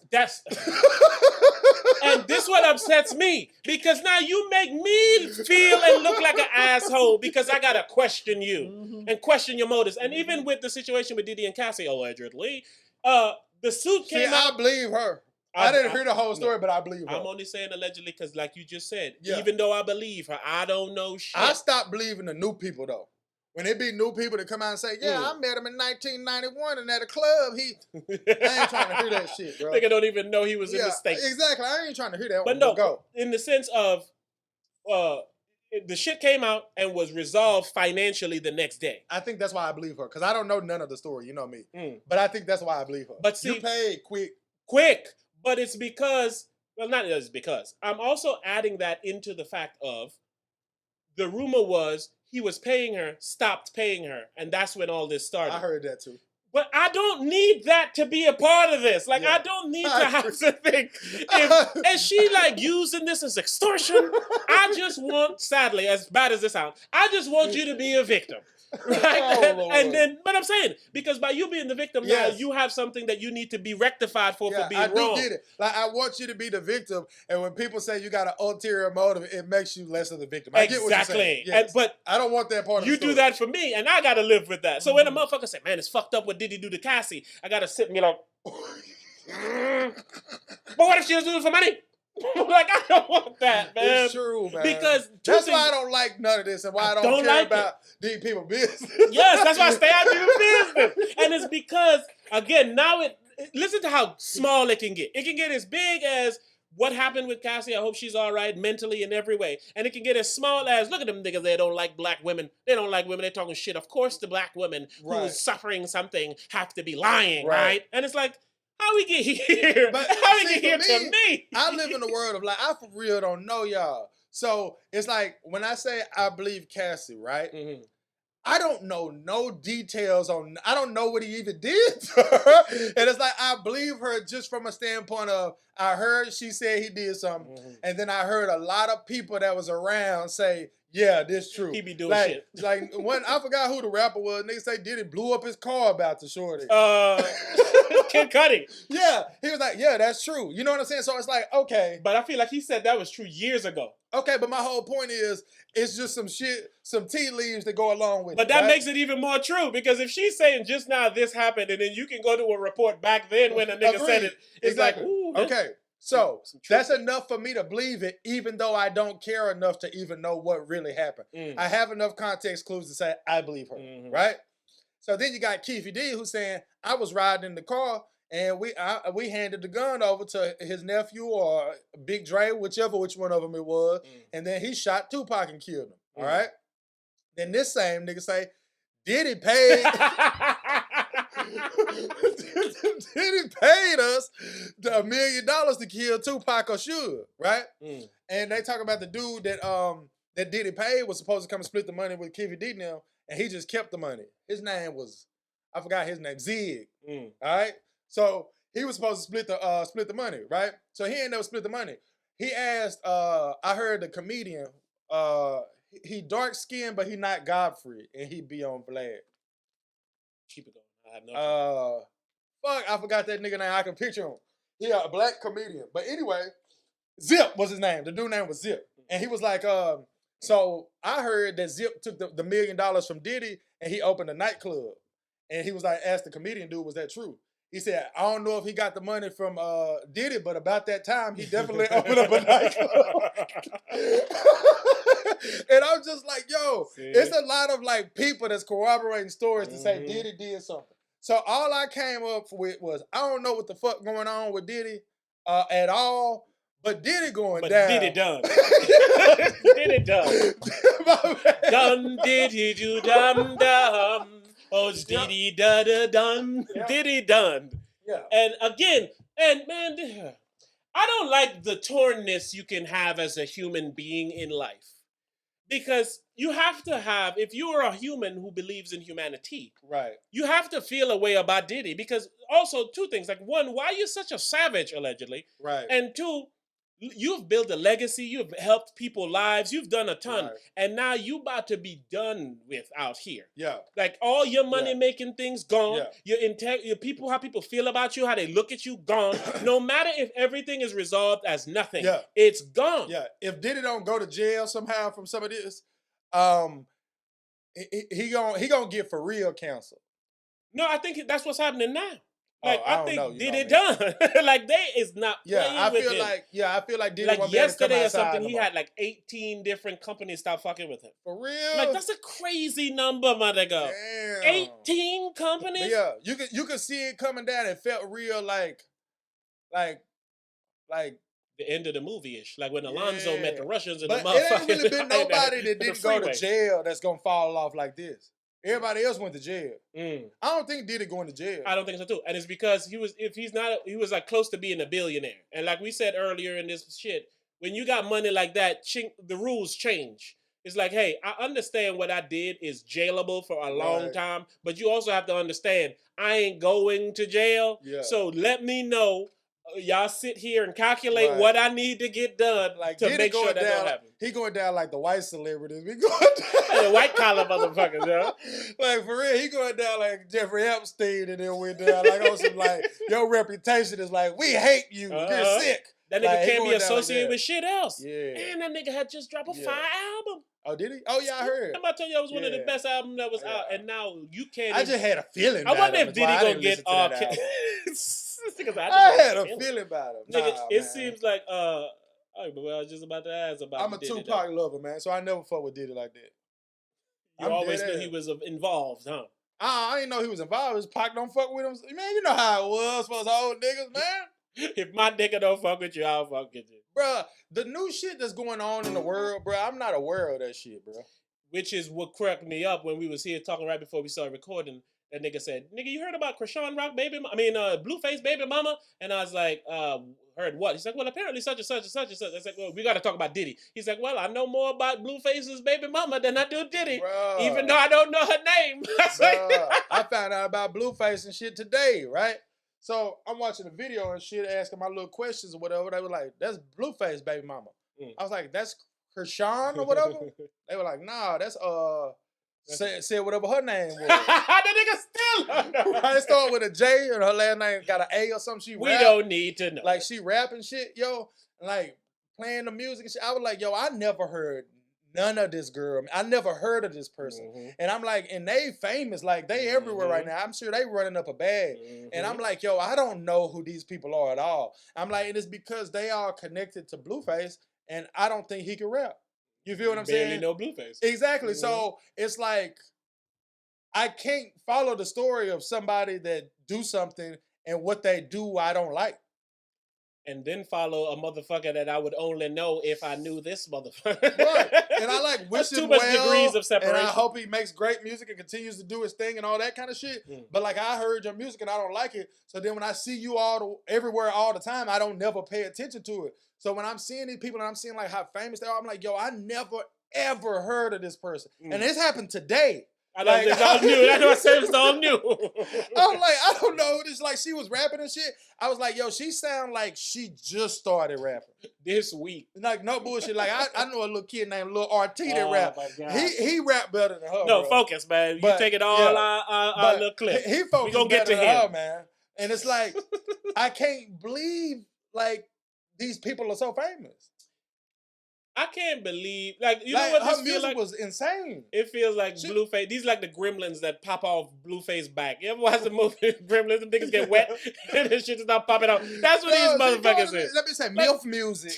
And this what upsets me. Because now you make me feel and look like an asshole because I got to question you and question your motives. And even with the situation with Diddy and Cassie, allegedly, the suit came out. I believe her. I didn't hear the whole story, but I believe her. I'm only saying allegedly because like you just said, even though I believe her, I don't know shit. I stopped believing the new people, though. When it be new people that come out and say, I met him in 1991 and at a club, I ain't trying to hear that shit, bro. Nigga don't even know he was in the States. Exactly. I ain't trying to hear that. But no, in the sense of, the shit came out and was resolved financially the next day. I think that's why I believe her, because I don't know none of the story, you know me. But I think that's why I believe her. But see, you paid quick. But it's because, well, not just because. I'm also adding that into the fact of, the rumor was he was paying her, stopped paying her, and that's when all this started. I heard that too. But I don't need that to be a part of this. Like, I don't need to have to think, is she like using this as extortion? I just want, sadly, as bad as this sounds, I just want you to be a victim. Right? And then, but I'm saying, because by you being the victim now, you have something that you need to be rectified for being wrong. I do get it. Like, I want you to be the victim, and when people say you got an ulterior motive, it makes you less of the victim. I get what you're saying. Yes. But I don't want that part of the story. You do that for me, and I got to live with that. So when a motherfucker say, man, it's fucked up what Diddy do to Cassie, I got to sit and be like, but what if she was doing it for money? Like, I don't want that, man. It's true, man. Because that's why I don't like none of this, and why I don't care about these people's business. Yes, that's why I stay out of your business. And it's because, again, now listen to how small it can get. It can get as big as what happened with Cassie. I hope she's all right mentally in every way. And it can get as small as, look at them niggas, they don't like black women. They don't like women. They're talking shit. Of course the black women who's suffering something have to be lying, right? And it's like, how we get here? But how we get here to me? I live in the world of, like, I for real don't know y'all. So it's like, when I say I believe Cassie, right? I don't know no details I don't know what he even did to her. And it's like, I believe her just from a standpoint of, I heard she said he did something, and then I heard a lot of people that was around say, "Yeah, this true." He be doing like, shit. Like when I forgot who the rapper was. Niggas say Diddy blew up his car about the shorty. Kid Cudi. Yeah, he was like, "Yeah, that's true." You know what I'm saying? So it's like, okay, But I feel like he said that was true years ago. okay, but my whole point is, it's just some shit, some tea leaves that go along with it. But that right? makes it even more true because if she's saying just now this happened and then you can go to a report back then when a nigga said it, it's exactly. like, ooh. Okay, so some that's enough for me to believe it, even though I don't care enough to even know what really happened. I have enough context clues to say I believe her, right? So then you got Keefy D who's saying, I was riding in the car and we handed the gun over to his nephew or Big Dre, which one of them it was, and then he shot Tupac and killed him. All right. Then this same nigga say, Diddy paid. Diddy paid us $1 million to kill Tupac or Suge, right? And they talk about the dude that Diddy paid was supposed to come and split the money with Keefy D now, and he just kept the money. His name was, I forgot his name, Zig. All right. So he was supposed to split the money, right? So he ain't never split the money. He asked, I heard the comedian, he dark skinned, but he not Godfrey, and he be on Vlad. Keep it going. I have no Fuck, I forgot that nigga name. I can picture him. He a black comedian. But anyway, Zip was his name. The dude name was Zip. And he was like, so I heard that Zip took the $1 million from Diddy and he opened a nightclub. And he was like, asked the comedian dude, was that true? He said, I don't know if he got the money from Diddy, but about that time, he definitely opened up a nightclub. And I'm just like, yo, it's a lot of like people that's corroborating stories to say Diddy did something. So all I came up with was, I don't know what the fuck going on with Diddy at all, but Diddy going down. Diddy done. Diddy done. Done, Diddy do dum dum. Oh, it's Diddy da da dun. Diddy done. Yeah. And again, and man, I don't like the tornness you can have as a human being in life. Because you have to have, if you are a human who believes in humanity, right, you have to feel a way about Diddy. Because also, two things. Like, one, why are you such a savage, allegedly? Right. And two, you've built a legacy. You've helped people's lives. You've done a ton. Right. And now you about to be done with out here. Yeah. Like, all your money-making things, gone. Yeah. Your people, how people feel about you, how they look at you, gone. No matter if everything is resolved as nothing, it's gone. Yeah. If Diddy don't go to jail somehow from some of this, he gonna get for real counsel. No, I think that's what's happening now. Like, I think Diddy done. Like, they is not playing I with feel him. I feel like Diddy like won't be able to come yesterday or outside something, no he more. had like 18 different companies stop fucking with him. For real? Like, that's a crazy number, my nigga. Damn. 18 companies? But yeah, you could see it coming down. It felt real like the end of the movie-ish. Like when Alonzo met the Russians and but the motherfuckers. it ain't really been nobody that didn't go to jail that's gonna fall off like this. Everybody else went to jail. I don't think Diddy going to jail. I don't think so too. And it's because he was like close to being a billionaire. And like we said earlier in this shit, when you got money like that, the rules change. It's like, hey, I understand what I did is jailable for a long time, but you also have to understand I ain't going to jail. Yeah. So let me know. Y'all sit here and calculate what I need to get done to make sure that don't happen. He going down like the white celebrities. We going down. The white collar motherfuckers, yo. Like for real, he going down like Jeffrey Epstein, and then went down like on some like your reputation is like we hate you. You're sick. That nigga can't be associated with shit else. Yeah. And that nigga had just dropped a fire album. Oh, did he? Oh yeah, I heard. I'm about to tell you, that was one of the best albums that was out, and now you can't. I just had a feeling. I wonder if Diddy gonna get all. I had a feeling about him. Nigga, it seems like I was just about to ask about. I'm a Tupac lover, man, so I never fuck with Diddy like that. You always knew he was involved, huh? I didn't know he was involved. His Pac don't fuck with him. Man, you know how it was for us old niggas, man. If my nigga don't fuck with you, I'll fuck with you. Bruh, the new shit that's going on in the world, bruh, I'm not aware of that shit, bruh. Which is what cracked me up when we was here talking right before we started recording. That nigga said, nigga, you heard about Krishan Rock Blueface baby mama? And I was like, heard what? He's like, well, apparently such and such and such and such. I was like, well, we got to talk about Diddy. He's like, well, I know more about Blueface's baby mama than I do Diddy. Bruh. Even though I don't know her name. I found out about Blueface and shit today, right? So I'm watching the video and shit, asking my little questions or whatever. They were like, "That's Blueface baby mama." I was like, "That's Krishan or whatever." They were like, "Nah, that's said whatever her name was." The nigga still. It started with a J and her last name got an A or something. We don't need to know. Like she rapping shit, yo, like playing the music and shit. I was like, yo, I never heard none of this girl. I never heard of this person. And I'm like, and they famous, like they everywhere right now. I'm sure they running up a bag. And I'm like, yo, I don't know who these people are at all. I'm like, and it's because they are connected to Blueface, and I don't think he can rap. You feel what I'm saying? Barely know Blueface. Exactly. So it's like, I can't follow the story of somebody that do something and what they do I don't like. And then follow a motherfucker that I would only know if I knew this motherfucker. Right. And I like wish him too much well, degrees of separation. and I hope he makes great music and continues to do his thing and all that kind of shit. But like, I heard your music and I don't like it. So then when I see you everywhere all the time, I don't never pay attention to it. So when I'm seeing these people and I'm seeing like how famous they are, I'm like, yo, I never ever heard of this person. And this happened today. I know, it's all new. I know I said it's all new. I'm like, I don't know. It's like she was rapping and shit. I was like, yo, she sound like she just started rapping this week. Like, no bullshit. Like, I know a little kid named Lil RT that rap. He rap better than her. No, bro. Focus, man. You take it all our little clip. He focused we gonna get to than him, her, man. And it's like, I can't believe like these people are so famous. I can't believe, like, you know what this her feel music like? Was insane. It feels like Blueface. These like the gremlins that pop off Blueface back. You ever watch the movie Gremlins? The niggas get wet and this shit just not popping out. That's what these motherfuckers is. Let me say MILF music.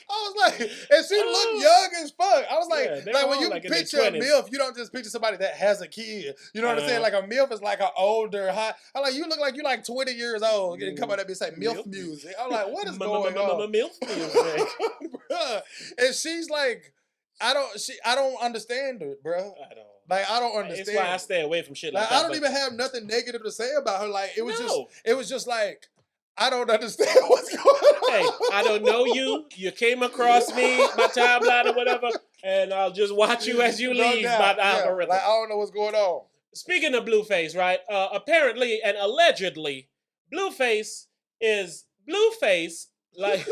I was like, and she looked young as fuck. I was like, like when you picture a MILF, you don't just picture somebody that has a kid. You know what I'm saying? Like a MILF is like an older, hot. I'm like, you look like you like 20 years old. And come out there and say MILF music. I'm like, what is going on? MILF music. Bruh. And she's like, I don't understand it, bro. I don't understand. It's why I stay away from shit like that. I don't even have nothing negative to say about her. Like, it was just like, I don't understand what's going on. Hey, I don't know you. You came across me, my timeline or whatever, and I'll just watch you as you leave my algorithm. Like, I don't know what's going on. Speaking of Blueface, right? Apparently and allegedly, Blueface like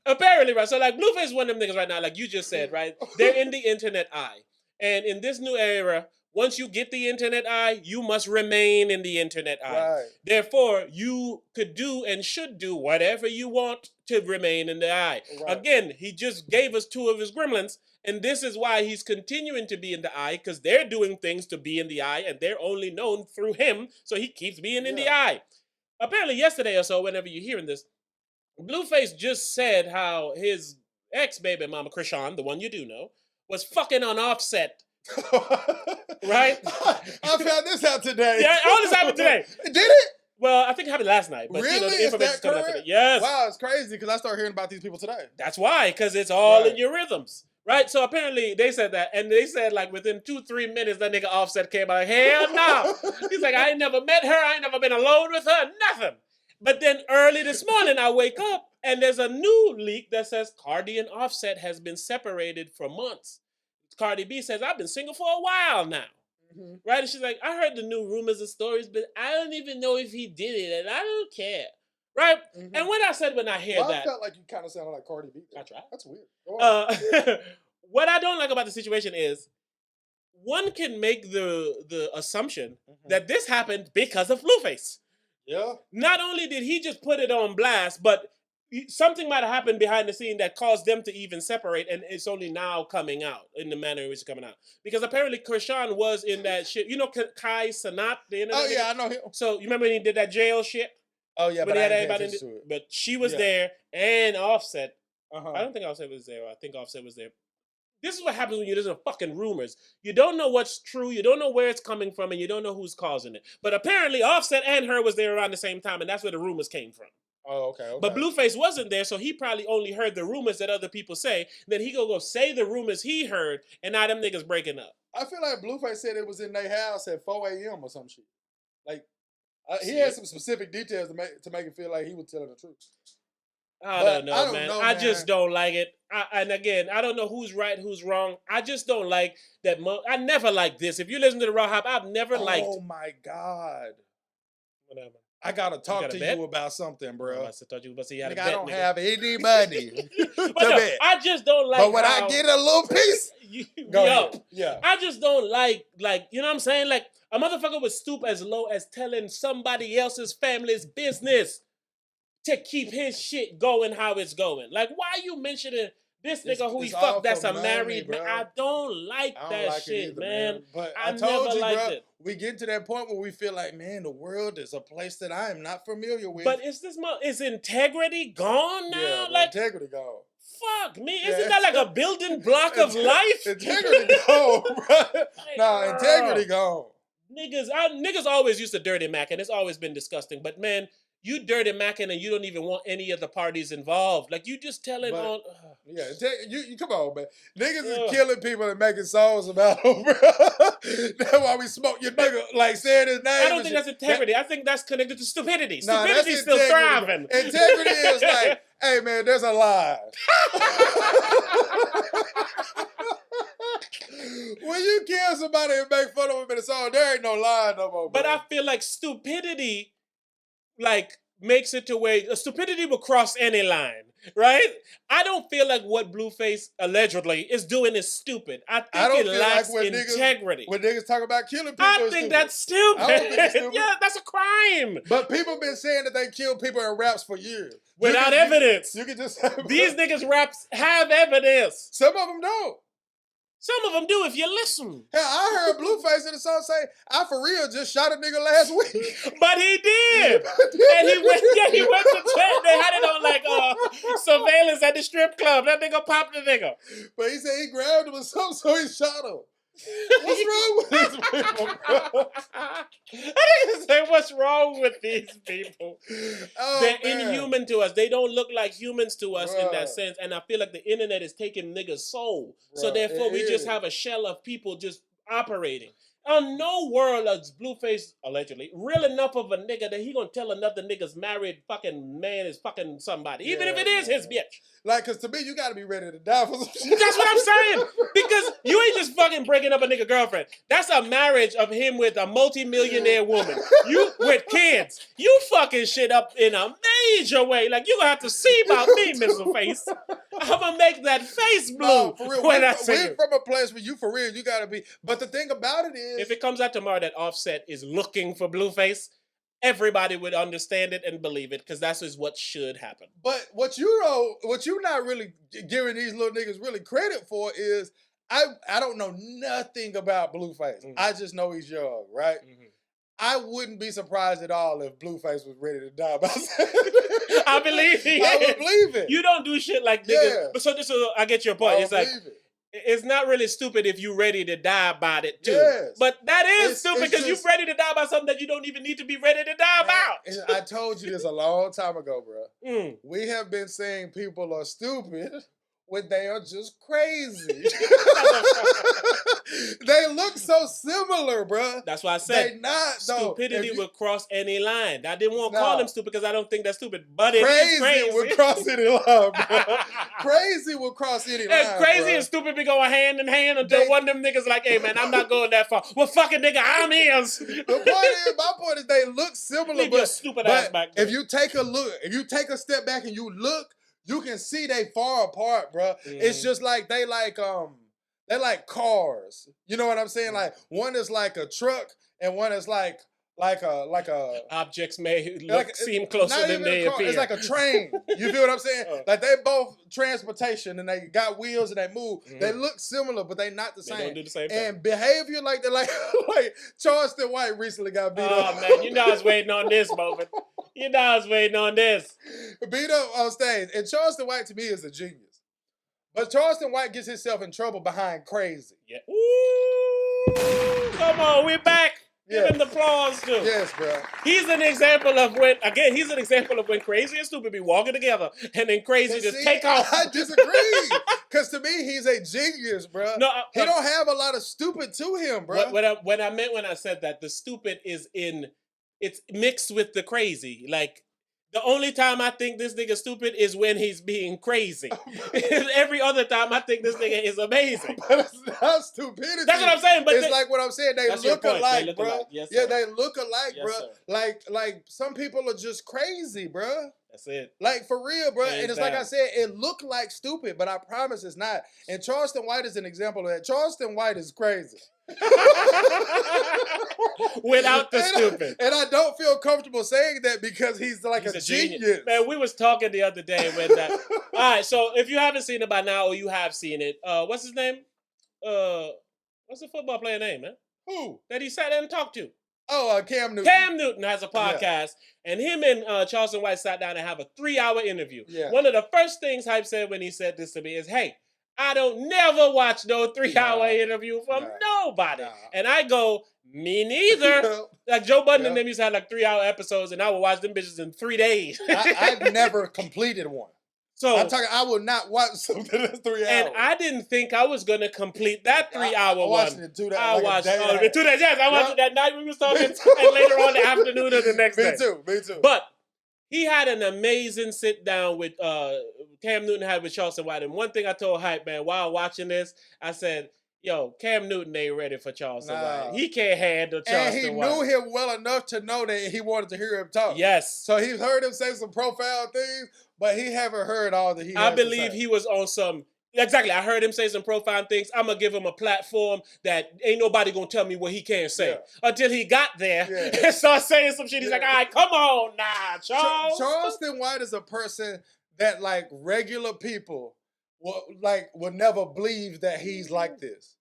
apparently, right? So like Blueface is one of them niggas right now, like you just said, right? They're in the internet eye. And in this new era, once you get the internet eye, you must remain in the internet eye. Right. Therefore, you could do and should do whatever you want to remain in the eye. Right. Again, he just gave us two of his gremlins, and this is why he's continuing to be in the eye, because they're doing things to be in the eye, and they're only known through him, so he keeps being in the eye. Apparently yesterday or so, whenever you're hearing this, Blueface just said how his ex-baby mama, Krishan, the one you do know, was fucking on Offset. Right? I found this out today. Yeah, all this happened today. Did it? Well, I think it happened last night. But, really? You know, the information's coming out today. Yes. Wow, it's crazy because I started hearing about these people today. That's why, because it's all in your rhythms. Right? So apparently they said that, and they said like within 2-3 minutes that nigga Offset came out like, hell no. He's like, I ain't never met her, I ain't never been alone with her, nothing. But then early this morning I wake up and there's a new leak that says Cardi and Offset has been separated for months. Cardi B says, I've been single for a while now. Mm-hmm. Right? And she's like, I heard the new rumors and stories, but I don't even know if he did it, and I don't care. Right? Mm-hmm. And when I hear that, I felt like you kind of sounded like Cardi B. I tried. That's weird. What I don't like about the situation is one can make the assumption that this happened because of Blueface. Yeah. Not only did he just put it on blast, but something might have happened behind the scene that caused them to even separate, and it's only now coming out in the manner in which it's coming out. Because apparently Krishan was in that shit. You know Kai Sanat? I know him. So you remember when he did that jail shit? Oh yeah, but but she was there, and Offset. I don't think Offset was there. I think Offset was there. This is what happens when you listen to fucking rumors. You don't know what's true, you don't know where it's coming from, and you don't know who's causing it. But apparently Offset and her was there around the same time, and that's where the rumors came from. Oh, okay. But Blueface wasn't there, so he probably only heard the rumors that other people say. Then he go say the rumors he heard, and now them niggas breaking up. I feel like Blueface said it was in their house at 4 a.m. or some shit. Like, he had some specific details to make it feel like he was telling the truth. I don't know, man. I just don't like it. And again, I don't know who's right, who's wrong. I just don't like that. I never liked this. If you listen to the Raw Hop, I've never liked. Oh my God. Whatever. I gotta talk to you about something, bro. I thought you were about to say you had a Nigga, bet, I don't have any money to bet. I just don't like. But when I get a little piece, go ahead. Yeah. I just don't like, you know what I'm saying? Like, a motherfucker would stoop as low as telling somebody else's family's business to keep his shit going how it's going. Like, why are you mentioning this nigga who he fucked that's a married man? I don't like that shit, either, man. But I told you, bro, we get to that point where we feel like, man, the world is a place that I am not familiar with. But is integrity gone now? Yeah, like integrity gone. Fuck me. Isn't that like a building block of life? Integrity gone, bro. Nah, integrity gone. Niggas always used to dirty mac, and it's always been disgusting. But man, you dirty macking and you don't even want any of the parties involved. Like, you just telling on. Yeah, you come on, man. Niggas is killing people and making songs about them, bro. That's why we smoke your nigga, like saying his name. I don't think that's integrity. I think that's connected to stupidity. Nah, Stupidity's still thriving. Integrity is like, hey man, there's a lie. When you kill somebody and make fun of them in a song, there ain't no lie no more. But I feel like stupidity, like, makes it to where stupidity will cross any line, right? I don't feel like what Blueface allegedly is doing is stupid. I think it lacks integrity. When niggas talk about killing people, I think that's stupid. I don't think it's stupid. Yeah, that's a crime. But people been saying that they kill people in raps for years. Without evidence. You can just These niggas raps have evidence. Some of them don't. Some of them do if you listen. Hell, I heard Blueface in the song say, I for real just shot a nigga last week. But he did. And he went to jail. They had it on like surveillance at the strip club. That nigga popped the nigga. But he said he grabbed him or something, so he shot him. What's wrong with these people, bro? I didn't say what's wrong with these people. Oh, they're inhuman to us. They don't look like humans to us in that sense. And I feel like the internet is taking niggas' soul. So therefore we just have a shell of people just operating. No world is Blueface, allegedly, real enough of a nigga that he gonna tell another nigga's married fucking man is fucking somebody. Even if it is his bitch. Like, cause to me, you gotta be ready to die for some shit. That's what I'm saying. Because you ain't just fucking breaking up a nigga girlfriend. That's a marriage of him with a multi-millionaire woman. You with kids. You fucking shit up in a major way. Like, you gonna have to see about me, Mr. Face. I'm gonna make that face blue. No, for real. We're from a place where you for real, you gotta be. But the thing about it is, if it comes out tomorrow that Offset is looking for Blueface, everybody would understand it and believe it, because that's just what should happen. But what you not really giving these little niggas really credit for is, I don't know nothing about Blueface. I just know he's young, right? I wouldn't be surprised at all if Blueface was ready to die by I believe he is. I would believe it. You don't do shit like niggas. Yeah. So I get your point. It's like, it's not really stupid if you're ready to die about it too. Yes. But that is stupid because you're ready to die about something that you don't even need to be ready to die about. I told you this a long time ago, bro. We have been saying people are stupid when they are just crazy. They look so similar, bro. That's why I said they not, stupidity will cross any line. I didn't want to call him stupid because I don't think that's stupid, but it is crazy. Will cross any line, bro. Crazy will cross any line. Crazy and stupid be going hand in hand until one of them niggas like, hey man, I'm not going that far. Well, fucking nigga, I'm his. My point is they look similar, Leave your stupid ass back there. If you take a look, if you take a step back and you look, you can see they far apart, bro. It's just like they're like cars. You know what I'm saying? Like one is like a truck and one is like a objects may seem closer than they appear. It's like a train. You feel what I'm saying? Like they both transportation and they got wheels and they move. They look similar, but they not the same. They don't do the same thing. And behavior like they're like Charleston White recently got beat up. Oh man, you know I was waiting on this moment. You know I was waiting on this. Beat up on stage. And Charleston White to me is a genius. But Charleston White gets himself in trouble behind crazy. Yeah. Ooh, come on, we're back. Give him the applause too. Yes, bro. He's an example of when crazy and stupid be walking together and then crazy just take off. I disagree. Because to me, he's a genius, bro. No, he don't have a lot of stupid to him, bro. What I meant when I said that, the stupid is it's mixed with the crazy. Like, The only time I think this nigga stupid is when he's being crazy. Every other time I think this nigga is amazing. But it's not stupidity. That's what I'm saying. But it's like what I'm saying. They look alike, bro. Yes, yeah, sir. they look alike, Yes, bro. sir. Like some people are just crazy, bro. That's it. Like for real, bro. Hands And it's like down. I said, it looked like stupid, but I promise it's not. And Charleston White is an example of that. Charleston White is crazy. Without the stupid. And I don't feel comfortable saying that because he's like He's a genius. Man, we was talking the other day when that. All right, so if you haven't seen it by now or you have seen it, what's his name? What's the football player name, man? Who? That he sat there and talked to. Oh, Cam Newton. Cam Newton has a podcast, and him and Charleston White sat down and have a 3-hour interview. Yeah. One of the first things Hype said when he said this to me is, hey, I don't never watch no 3-hour interview from nobody. Nah. And I go, me neither. Like Joe Budden and them used to have like 3-hour episodes, and I would watch them bitches in 3 days. I've never completed one. So I'm talking, I will not watch something that's 3 hours. And I didn't think I was gonna complete that 3-hour one. I watched it 2 days. I watched it 2 days. Yes, I watched it that night we was talking, and later on the afternoon of the next day. Me too. But he had an amazing sit down with Cam Newton had with Charleston White. And one thing I told Hype Man while watching this, I said, yo, Cam Newton ain't ready for Charleston White. He can't handle Charleston White. And he knew him well enough to know that he wanted to hear him talk. Yes. So he's heard him say some profound things, but he haven't heard all that he I has to believe say. he was on some... Exactly. I heard him say some profound things. I'm going to give him a platform that ain't nobody going to tell me what he can't say. Yeah. Until he got there and started saying some shit. He's like, all right, come on now, Charles. Charleston White is a person that, like, regular people will never believe that he's like this.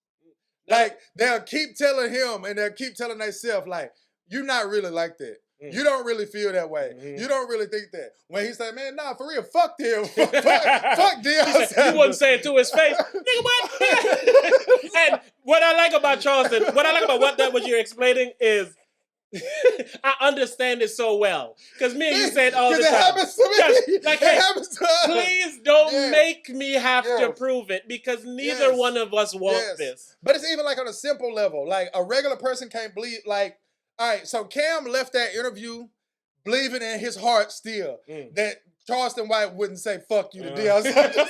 Like, they'll keep telling him and they'll keep telling themselves, like, you're not really like that. You don't really feel that way. You don't really think that. When he said, man, nah, for real, fuck them. fuck them. He wasn't saying to his face, nigga, what? And what I like about Charleston, what you're explaining is, I understand it so well. Because me and you said all the time. It happens to me. Like, it happens to us. Please don't make me have to prove it because neither one of us want this. But it's even like on a simple level. Like a regular person can't believe, like, all right, so Cam left that interview believing in his heart still that Charleston White wouldn't say fuck you to Deion Sanders.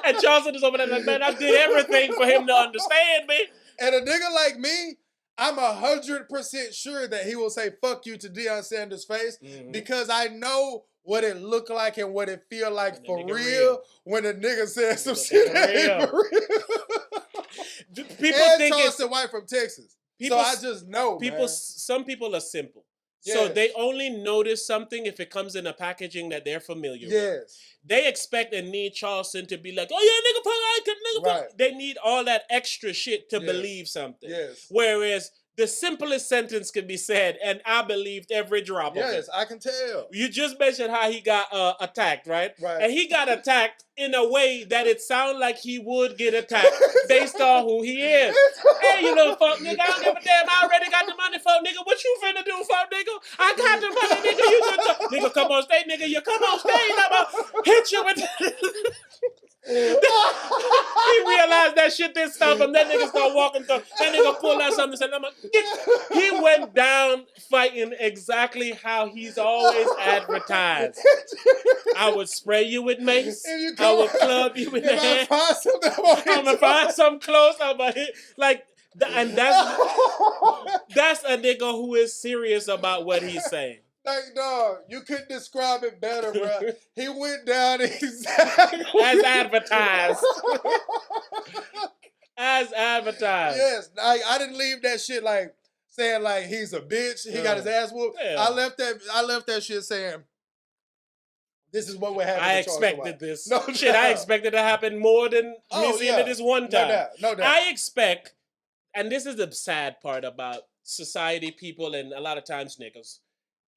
And Charleston is over there like, man, I did everything for him to understand me. And a nigga like me, I'm 100% sure that he will say fuck you to Deion Sanders' face because I know what it looked like and what it feel like for real when a nigga says some shit that ain't for real. People think Charleston White from Texas. So I just know, man. Some people are simple. So they only notice something if it comes in a packaging that they're familiar with. They expect and need Charleston to be like, oh yeah, nigga, right. They need all that extra shit to believe something. Whereas the simplest sentence can be said, and I believed every drop of it. Yes, I can tell. You just mentioned how he got attacked, right? Right. And he got attacked in a way that it sounded like he would get attacked based on who he is. Hey, you little fuck nigga, I don't give a damn. I already got the money, fuck nigga. What you finna do, fuck nigga? I got the money, nigga. You just nigga, come on stage, nigga. You come on stage. I'm gonna hit you with. He realized that shit didn't stop him. That nigga start walking through. That nigga pulled out something and said, he went down fighting exactly how he's always advertised. I would spray you with mace. I would club you with the hand. I'm gonna find something close. I'm gonna hit. Like, and that's a nigga who is serious about what he's saying. Like, dog, you couldn't describe it better, bro. He went down exactly as advertised. As advertised. Yes, I didn't leave that shit like saying like he's a bitch. He got his ass whooped. Yeah. I left that shit saying, this is what would happen. I expected this. No shit, I expected to happen more than me seeing it this one time. No doubt. I expect, and this is the sad part about society, people, and a lot of times niggas.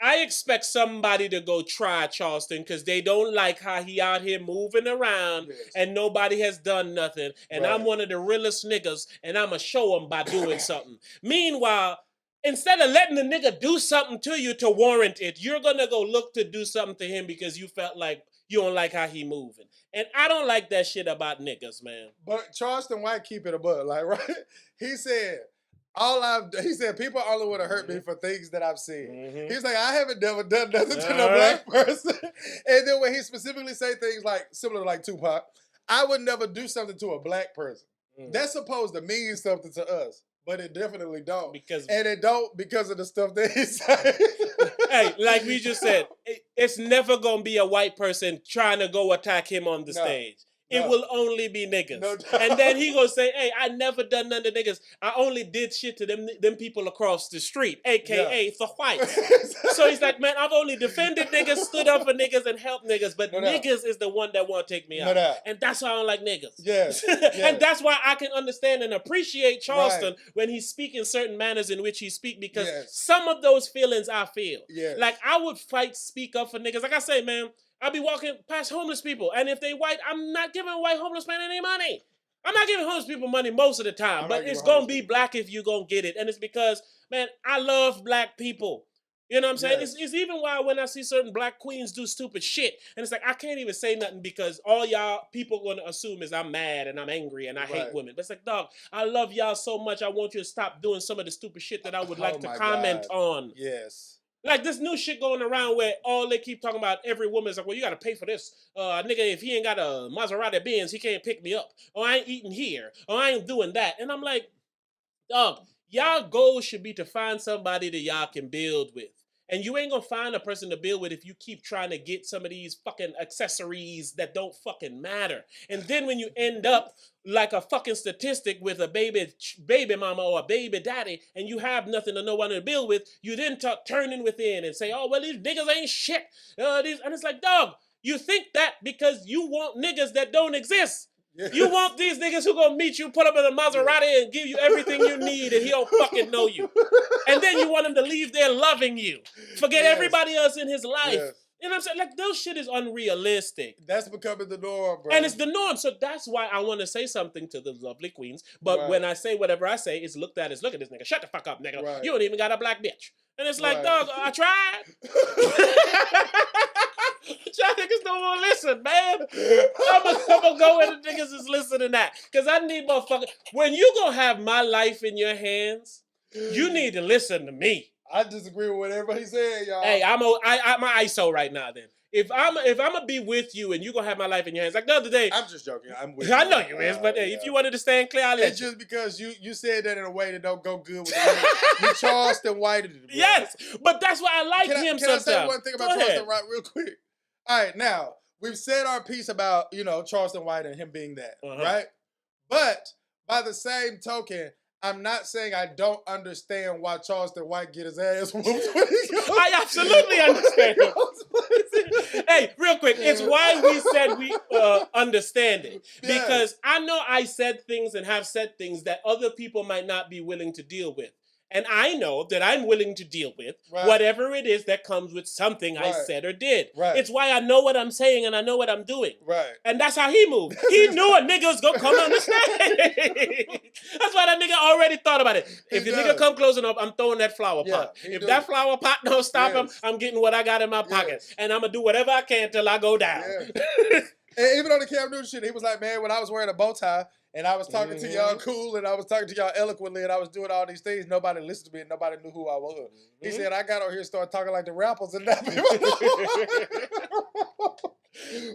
I expect somebody to go try Charleston because they don't like how he out here moving around and nobody has done nothing. And I'm one of the realest niggas and I'm going to show them by doing something. Meanwhile, instead of letting the nigga do something to you to warrant it, you're going to go look to do something to him because you felt like you don't like how he moving. And I don't like that shit about niggas, man. But Charleston White keep it above, like, right? He said, He said people only want to hurt me for things that I've seen. Mm-hmm. He's like, I haven't never done nothing to no black person. And then when he specifically say things like similar to like Tupac, I would never do something to a black person. That's supposed to mean something to us, but it definitely don't. And it don't because of the stuff that he said. Hey, like we just said, it's never gonna be a white person trying to go attack him on the stage. It will only be niggas. No doubt. And then he gonna say, hey, I never done none to niggas. I only did shit to them people across the street, a.k.a. the whites. So he's like, man, I've only defended niggas, stood up for niggas, and helped niggas, but niggas is the one that want to take me out. And that's why I don't like niggas. Yes. And that's why I can understand and appreciate Charleston when he's speaking certain manners in which he speak, because some of those feelings I feel. Like, I would speak up for niggas. Like I say, man, I'll be walking past homeless people, and if they white, I'm not giving white homeless man any money. I'm not giving homeless people money most of the time, but it's going to be black if you're going to get it. And it's because, man, I love black people. You know what I'm saying? It's even why when I see certain black queens do stupid shit, and it's like, I can't even say nothing because all y'all people going to assume is I'm mad and I'm angry and I hate women. But it's like, dog, I love y'all so much. I want you to stop doing some of the stupid shit that I would like to comment on. Yes. Like this new shit going around where all they keep talking about, every woman is like, well, you got to pay for this. Nigga, if he ain't got a Maserati Benz, he can't pick me up. Or I ain't eating here. Or I ain't doing that. And I'm like, dog, y'all goal should be to find somebody that y'all can build with. And you ain't gonna find a person to build with if you keep trying to get some of these fucking accessories that don't fucking matter. And then when you end up like a fucking statistic with a baby mama or a baby daddy, and you have nothing to no one to build with, you then turning within and say, oh, well, these niggas ain't shit. And it's like, dog, you think that because you want niggas that don't exist. You want these niggas who gonna meet you, put up in a Maserati and give you everything you need, and he don't fucking know you. And then you want him to leave there loving you. Forget everybody else in his life. You know what I'm saying? Like, those shit is unrealistic. That's becoming the norm, bro. And it's the norm. So that's why I want to say something to the lovely queens. But when I say whatever I say, it's looked at as, look at this nigga. Shut the fuck up, nigga. You don't even got a black bitch. And it's like, dog, I tried. Y'all niggas don't want to listen, man. I'm gonna go where the niggas is listening at. Because I need motherfuckers. When you gonna have my life in your hands, you need to listen to me. I disagree with whatever he said, y'all. Hey, I'm my ISO right now then. If I'm gonna be with you and you gonna have my life in your hands, like the other day. I'm just joking. I'm with I know you is, but if you wanted to stand clear, I'll let it's just because you said that in a way that don't go good with the you Charleston whited it. Yes, but that's why I like him sometimes. Can I say one thing about Charleston White real quick? All right, now, we've said our piece about, Charleston White and him being that, right? But by the same token, I'm not saying I don't understand why Charleston White get his ass whooped when he goes. I absolutely understand. Hey, real quick, it's why we said we understand it. Because I know I said things and have said things that other people might not be willing to deal with. And I know that I'm willing to deal with whatever it is that comes with something I said or did. It's why I know what I'm saying and I know what I'm doing. And that's how he moved. He knew a nigga was going to come on the stage. That's why that nigga already thought about it. If the nigga come close enough, I'm throwing that flower pot. If that flower pot don't stop him, I'm getting what I got in my pocket. And I'm going to do whatever I can till I go down. And even on the Cam Newton shit, he was like, man, when I was wearing a bow tie, and I was talking to y'all cool, and I was talking to y'all eloquently, and I was doing all these things, nobody listened to me, and nobody knew who I was. He said, I got on here and started talking like the rappers, and now people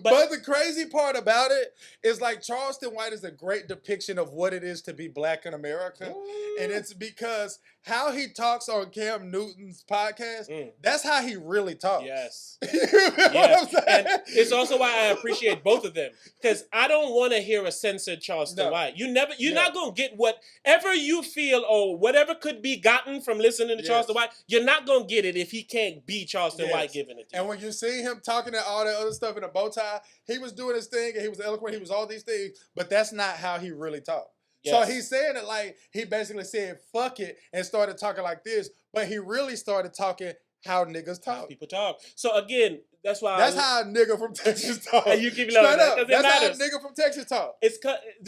But the crazy part about it is, like, Charleston White is a great depiction of what it is to be black in America. And it's because how he talks on Cam Newton's podcast, that's how he really talks. Yes. Yes. And it's also why I appreciate both of them. Because I don't want to hear a censored Charleston White. You're not going to get whatever you feel or whatever could be gotten from listening to Charleston White. You're not going to get it if he can't be Charleston White giving it to you. And when you see him talking and all that other stuff in a bow tie, he was doing his thing and he was eloquent, he was all these things, but that's not how he really talked. So he's saying it like he basically said, fuck it, and started talking like this, but he really started talking how niggas talk. How people talk. So again, that's why how a nigga from Texas talk. And you keep loving that because it matters. How a nigga from Texas talk. This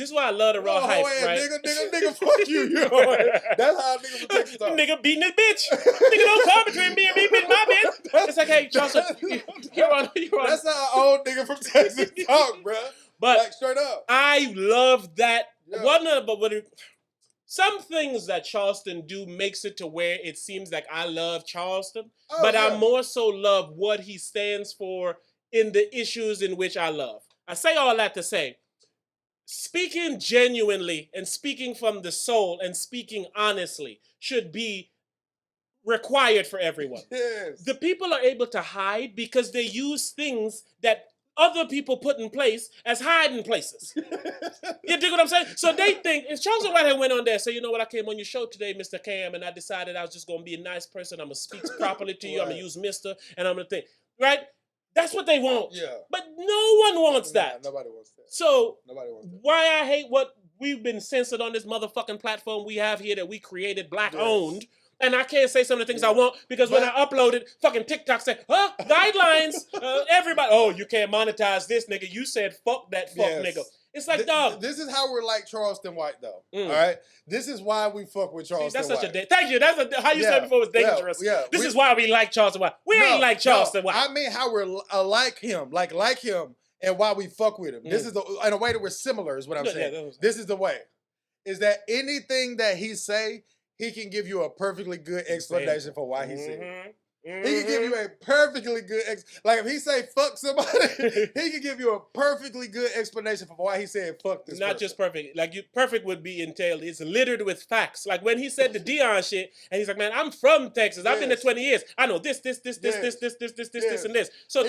is why I love the raw hype, right? Nigga, fuck you. You know, that's how a nigga from Texas talk. Nigga beating his bitch. Nigga don't come between me and me beating my bitch. It's like, hey, Charleston, you're on. That's how an old nigga from Texas talk, bro. But like, straight up. I love that. some things that Charleston do makes it to where it seems like I love Charleston, Oh, but yeah. I more so love what he stands for in the issues in which I love. I say all that to say, speaking genuinely and speaking from the soul and speaking honestly should be required for everyone. Yes. The people are able to hide because they use things that other people put in place as hiding places. You dig what I'm saying? So they think, if Charleston Whitehead went on there and said, you know what, I came on your show today, Mr. Cam, and I decided I was just going to be a nice person. I'm going to speak properly to you. I'm going to use Mr. and I'm going to think. Right? That's what they want. Yeah. But no one wants that. Nobody wants that. So Nobody wants that. why I hate what we've been censored on this motherfucking platform we have here that we created black-owned, and I can't say some of the things I want because when I upload it, fucking TikTok said, huh, guidelines, everybody, oh, you can't monetize this, nigga. You said fuck that nigga. It's like, dog. This is how we're like Charleston White, though. All right? This is why we fuck with Charleston That's such White. Thank you. That's how you said before was dangerous. This is why we like Charleston White. We ain't like Charleston White. I mean how we're like him, like him, and why we fuck with him. This is in a way that we're similar is what I'm saying. This is the way. Is that anything that he say, he can give you a perfectly good explanation for why he said it. He can give you a perfectly good like if he say fuck somebody, he can give you a perfectly good explanation for why he said fuck this. Not just perfect. Like perfect would be entailed. It's littered with facts. Like when he said the Dion shit, and he's like, "Man, I'm from Texas. I've been there 20 years. I know this, and this." So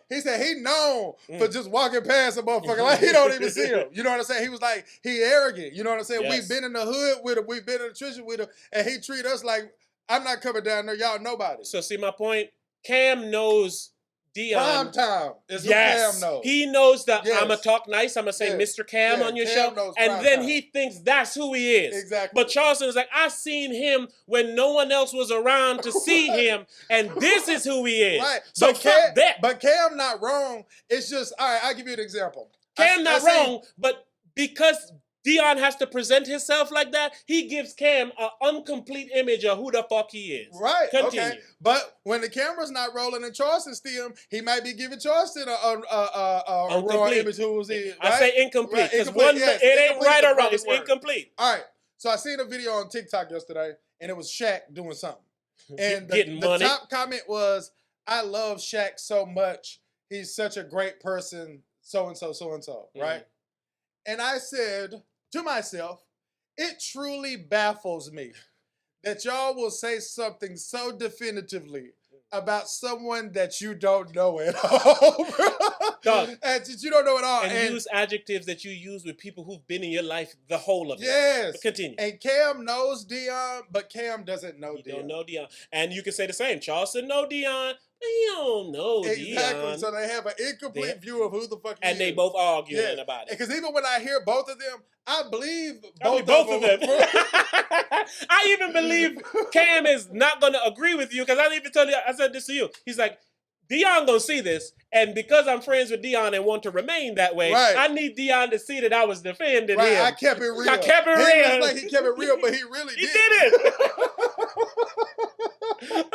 he said he known for just walking past a motherfucker like he don't even see him. You know what I'm saying? He was like he arrogant. You know what I'm saying? We've been in the hood with him. We've been in the trenches with him, and he treat us like. I'm not coming down there. Y'all nobody. So see my point? Cam knows Dion. Prime time is who Cam knows. He knows that I'm going to talk nice. I'm going to say Mr. Cam on your Cam show. And then he thinks that's who he is. Exactly. But Charleston is like, I seen him when no one else was around to see him. And this is who he is. Right. So fuck that. But Cam not wrong. It's just, all right, I'll give you an example. Cam not wrong, but because Dion has to present himself like that, he gives Cam an incomplete image of who the fuck he is. Right. Continue. Okay. But when the camera's not rolling and Charleston still, he might be giving Charleston a raw image who was in. Right? I say incomplete because it ain't right or wrong. It's incomplete. All right. So I seen a video on TikTok yesterday, and it was Shaq doing something. And the top comment was, I love Shaq so much. He's such a great person, so-and-so, so-and-so, right? And I said to myself, it truly baffles me that y'all will say something so definitively about someone that you don't know at all, bro. Dog. And that you don't know at all. And use adjectives that you use with people who've been in your life the whole of it. Yes. But continue. And Cam knows Dion, but Cam doesn't know Dion. He don't know Dion. And you can say the same. Charleston know Dion, but he don't know Dion. Exactly. So they have an incomplete view of who the fuck he is. And they both arguing about it. Because even when I hear both of them, I believe both of them. I even believe Cam is not going to agree with you because I even tell you, I said this to you. He's like, Dion gonna see this, and because I'm friends with Dion and want to remain that way, I need Dion to see that I was defending him. I kept it real. I kept it real. It's like he kept it real, but he really did. He did it.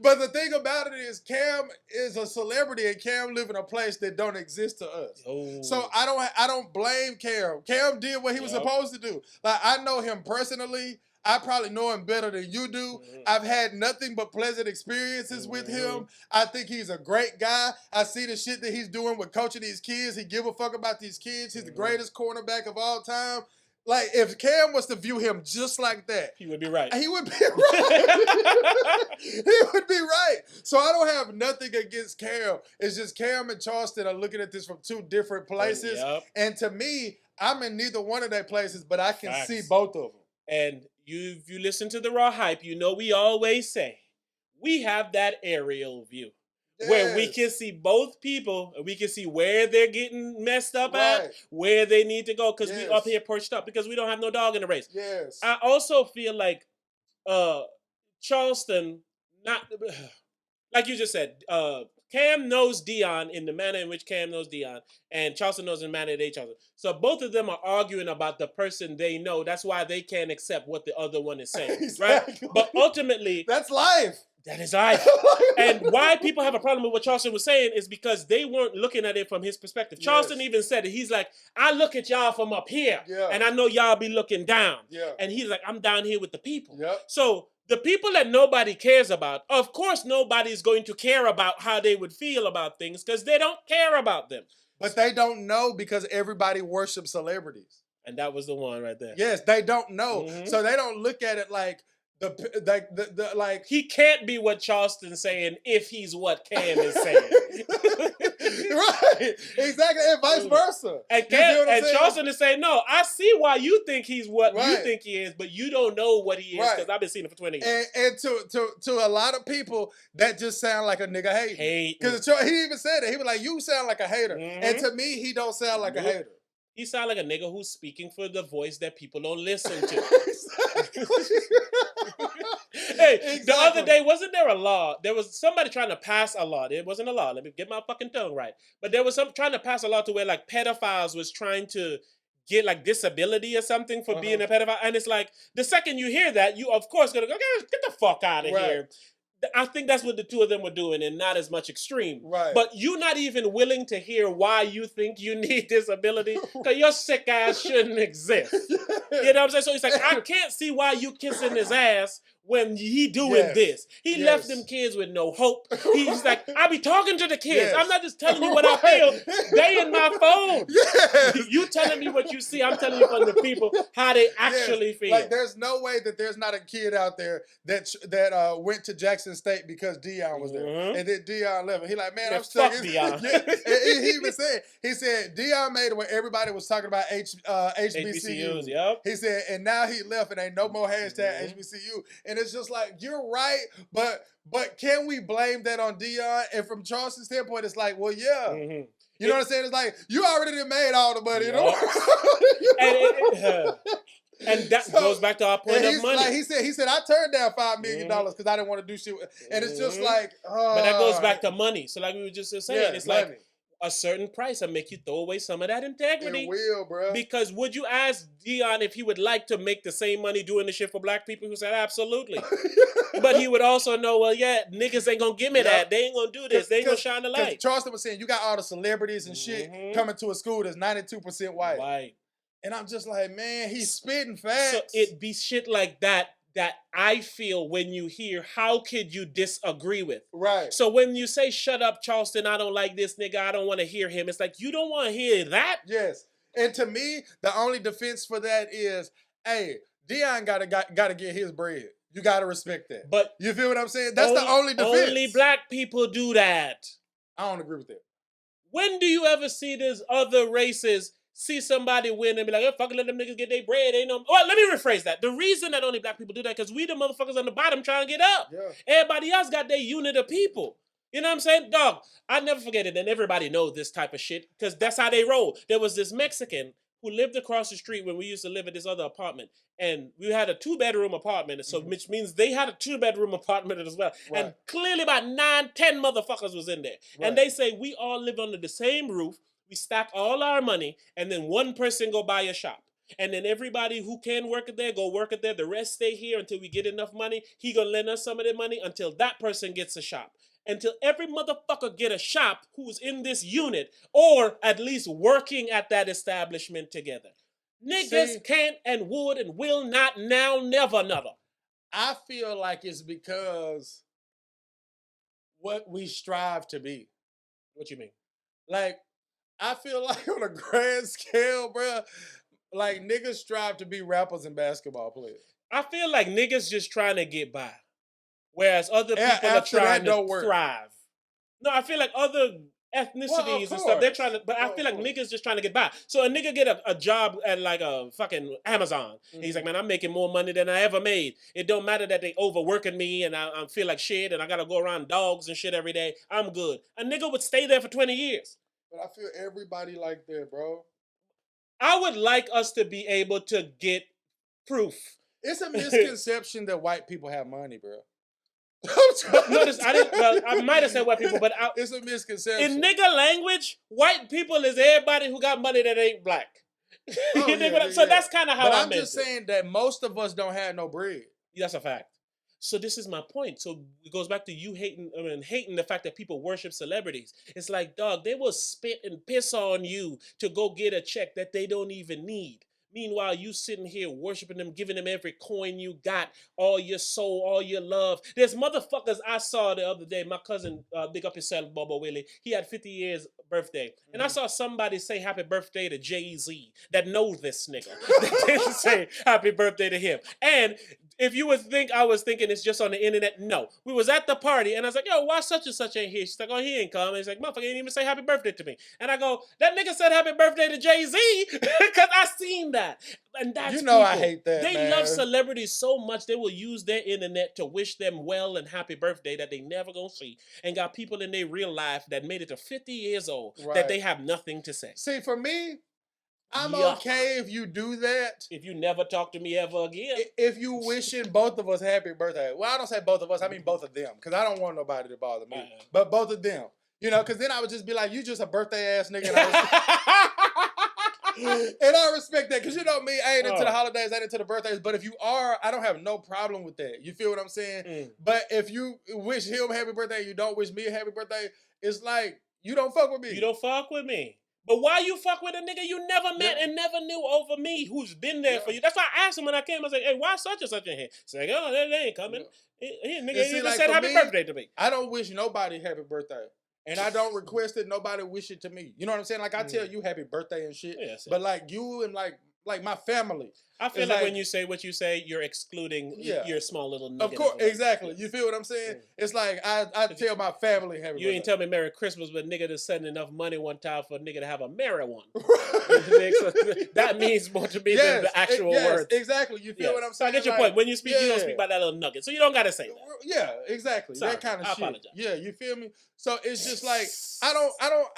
But the thing about it is, Cam is a celebrity, and Cam live in a place that don't exist to us. Oh. So I don't blame Cam. Cam did what he was supposed to do. Like I know him personally. I probably know him better than you do. I've had nothing but pleasant experiences with him. I think he's a great guy. I see the shit that he's doing with coaching these kids. He give a fuck about these kids. He's the greatest cornerback of all time. Like, if Cam was to view him just like that, he would be right. He would be right. He would be right. So I don't have nothing against Cam. It's just Cam and Charleston are looking at this from two different places. And to me, I'm in neither one of their places, but I can see both of them. And if you listen to the Raw Hype, you know we always say, we have that aerial view. Where we can see both people, and we can see where they're getting messed up at, where they need to go, because we up here perched up, because we don't have no dog in the race. Yes. I also feel like Charleston, not like you just said, Cam knows Dion in the manner in which Cam knows Dion, and Charleston knows in the manner they Charleston. So both of them are arguing about the person they know. That's why they can't accept what the other one is saying, right? But ultimately, that's life. That is right. And why people have a problem with what Charleston was saying is because they weren't looking at it from his perspective. Yes. Charleston even said it. He's like, I look at y'all from up here, and I know y'all be looking down. Yeah. And he's like, I'm down here with the people. Yep. So the people that nobody cares about, of course nobody's going to care about how they would feel about things because they don't care about them. But they don't know because everybody worships celebrities. And that was the one right there. Yes, they don't know. So they don't look at it like like he can't be what Charleston's saying if he's what Cam is saying. Right, exactly, and vice versa. And Charleston is saying, no, I see why you think he's what you think he is, but you don't know what he is because I've been seeing it for 20 years. And to a lot of people, that just sound like a nigga hating. Because he even said it. He was like, you sound like a hater. And to me, he don't sound like a hater. He sound like a nigga who's speaking for the voice that people don't listen to. The other day, wasn't there a law? There was somebody trying to pass a law. It wasn't a law. Let me get my fucking tongue right. But there was some trying to pass a law to where like pedophiles was trying to get like disability or something for being a pedophile. And it's like, the second you hear that, you of course gonna go, get the fuck out of here. I think that's what the two of them were doing, and not as much extreme. Right. But you're not even willing to hear why you think you need this ability, because your sick ass shouldn't exist. You know what I'm saying? So he's like, I can't see why you kissing his ass when he doing this. He left them kids with no hope. He's like, I be talking to the kids. I'm not just telling you what I feel. They in my phone. You telling me what you see. I'm telling you from the people how they actually feel. Like, there's no way that there's not a kid out there that went to Jackson State because Dion was there. And then Dion left. He like, man, I'm stuck. Fuck Dion. He even said, Dion made it when everybody was talking about HBCUs. Yep. He said, and now he left and ain't no more hashtag HBCU. And it's just like, you're right, but can we blame that on Dion? And from Charleston's standpoint, it's like, well, yeah. You know what I'm saying? It's like, you already done made all the money. You know? And that goes back to our point of money. Like he said, I turned down $5 million because I didn't want to do shit. And it's just like, but that goes back to money. So like we were just saying, it's money. like a certain price will make you throw away some of that integrity. It will, bro. Because would you ask Dion if he would like to make the same money doing the shit for black people? Who said absolutely. But he would also know, well, yeah, niggas ain't gonna give me that. They ain't gonna do this. They ain't gonna shine the light. Charleston was saying, you got all the celebrities and shit coming to a school that's 92% white. Right. And I'm just like, man, he's spitting facts. So it be shit like that I feel when you hear, how could you disagree with? Right. So when you say, shut up, Charleston, I don't like this nigga, I don't want to hear him, it's like, you don't want to hear that? Yes. And to me, the only defense for that is, hey, Dion gotta get his bread. You gotta respect that. But you feel what I'm saying? That's the only defense. Only black people do that. I don't agree with that. When do you ever see these other races see somebody win and be like, oh, fucking let them niggas get their bread? Ain't no. Well, let me rephrase that. The reason that only black people do that because we the motherfuckers on the bottom trying to get up. Yeah. Everybody else got their unit of people. You know what I'm saying? Dog, I never forget it, and everybody knows this type of shit because that's how they roll. There was this Mexican who lived across the street when we used to live at this other apartment. And we had a 2-bedroom apartment, so which means they had a 2-bedroom apartment as well. Right. And clearly about 9, 10 motherfuckers was in there. Right. And they say we all live under the same roof. We stack all our money, and then one person go buy a shop. And then everybody who can work it there, go work it there. The rest stay here until we get enough money. He gonna lend us some of the money until that person gets a shop. Until every motherfucker get a shop who's in this unit or at least working at that establishment together. Niggas can't and would and will not now, never, never. I feel like it's because what we strive to be. What you mean? Like, I feel like on a grand scale, bro, like niggas strive to be rappers and basketball players. I feel like niggas just trying to get by. Whereas other people are trying to thrive. No, I feel like other ethnicities and stuff, they're trying to, but I feel like niggas just trying to get by. So a nigga get a job at like a fucking Amazon. And he's like, man, I'm making more money than I ever made. It don't matter that they overworking me and I feel like shit and I gotta go around dogs and shit every day. I'm good. A nigga would stay there for 20 years. But I feel everybody like that, bro. I would like us to be able to get proof. It's a misconception that white people have money, bro. Notice I might have said white people, but it's a misconception. In nigga language, white people is everybody who got money that ain't black. So that's kind of how I'm just saying that most of us don't have no bread. That's a fact. So this is my point. So it goes back to you hating the fact that people worship celebrities. It's like, dog, they will spit and piss on you to go get a check that they don't even need. Meanwhile, you sitting here worshiping them, giving them every coin you got, all your soul, all your love. There's motherfuckers I saw the other day. My cousin, big up himself, Bobo Willie. He had 50 years birthday. And I saw somebody say happy birthday to Jay-Z that knows this nigga. They didn't say happy birthday to him. And if you would think I was thinking it's just on the internet, no. We was at the party, and I was like, yo, why such and such ain't here? She's like, oh, he ain't come. And he's like, motherfucker, he didn't even say happy birthday to me. And I go, that nigga said happy birthday to Jay-Z because I seen that. And that's You know people. I hate that, They man. love celebrities so much they will use their internet to wish them well and happy birthday that they never gonna see. And got people in their real life that made it to 50 years old Right. that they have nothing to say. See, for me, I'm Yuck. okay if you do that. If you never talk to me ever again. If you wishing both of us happy birthday. Well, I don't say both of us. I mean both of them. Because I don't want nobody to bother me. Uh-huh. But both of them. You know, because then I would just be like, you just a birthday ass nigga. And I respect that. Because you know me, I ain't into the holidays, I ain't into the birthdays. But if you are, I don't have no problem with that. You feel what I'm saying? Mm. But if you wish him happy birthday and you don't wish me a happy birthday, it's like, you don't fuck with me. You don't fuck with me. But why you fuck with a nigga you never met and never knew over me who's been there for you? That's why I asked him when I came. I was like, hey, why such and such in here? He's like, oh, they ain't coming. Nigga see, even like, said for happy me, birthday to me. I don't wish nobody happy birthday. And I don't request it, nobody wish it to me. You know what I'm saying? Like, I tell you happy birthday and shit. Yeah, but like you and like my family. I feel it's like when you say what you say, you're excluding your small little nugget. Of course, exactly. You feel what I'm saying? It's like I tell my family happy birthday. You ain't tell me Merry Christmas, but nigga to send enough money one time for a nigga to have a merry one. That means more to me than the actual words. Exactly. You feel what I'm So saying? I get your point. When you speak, you don't speak about that little nugget. So you don't gotta say that. Yeah, exactly. Sorry, that kind of I shit. apologize. Yeah, you feel me? So it's just like I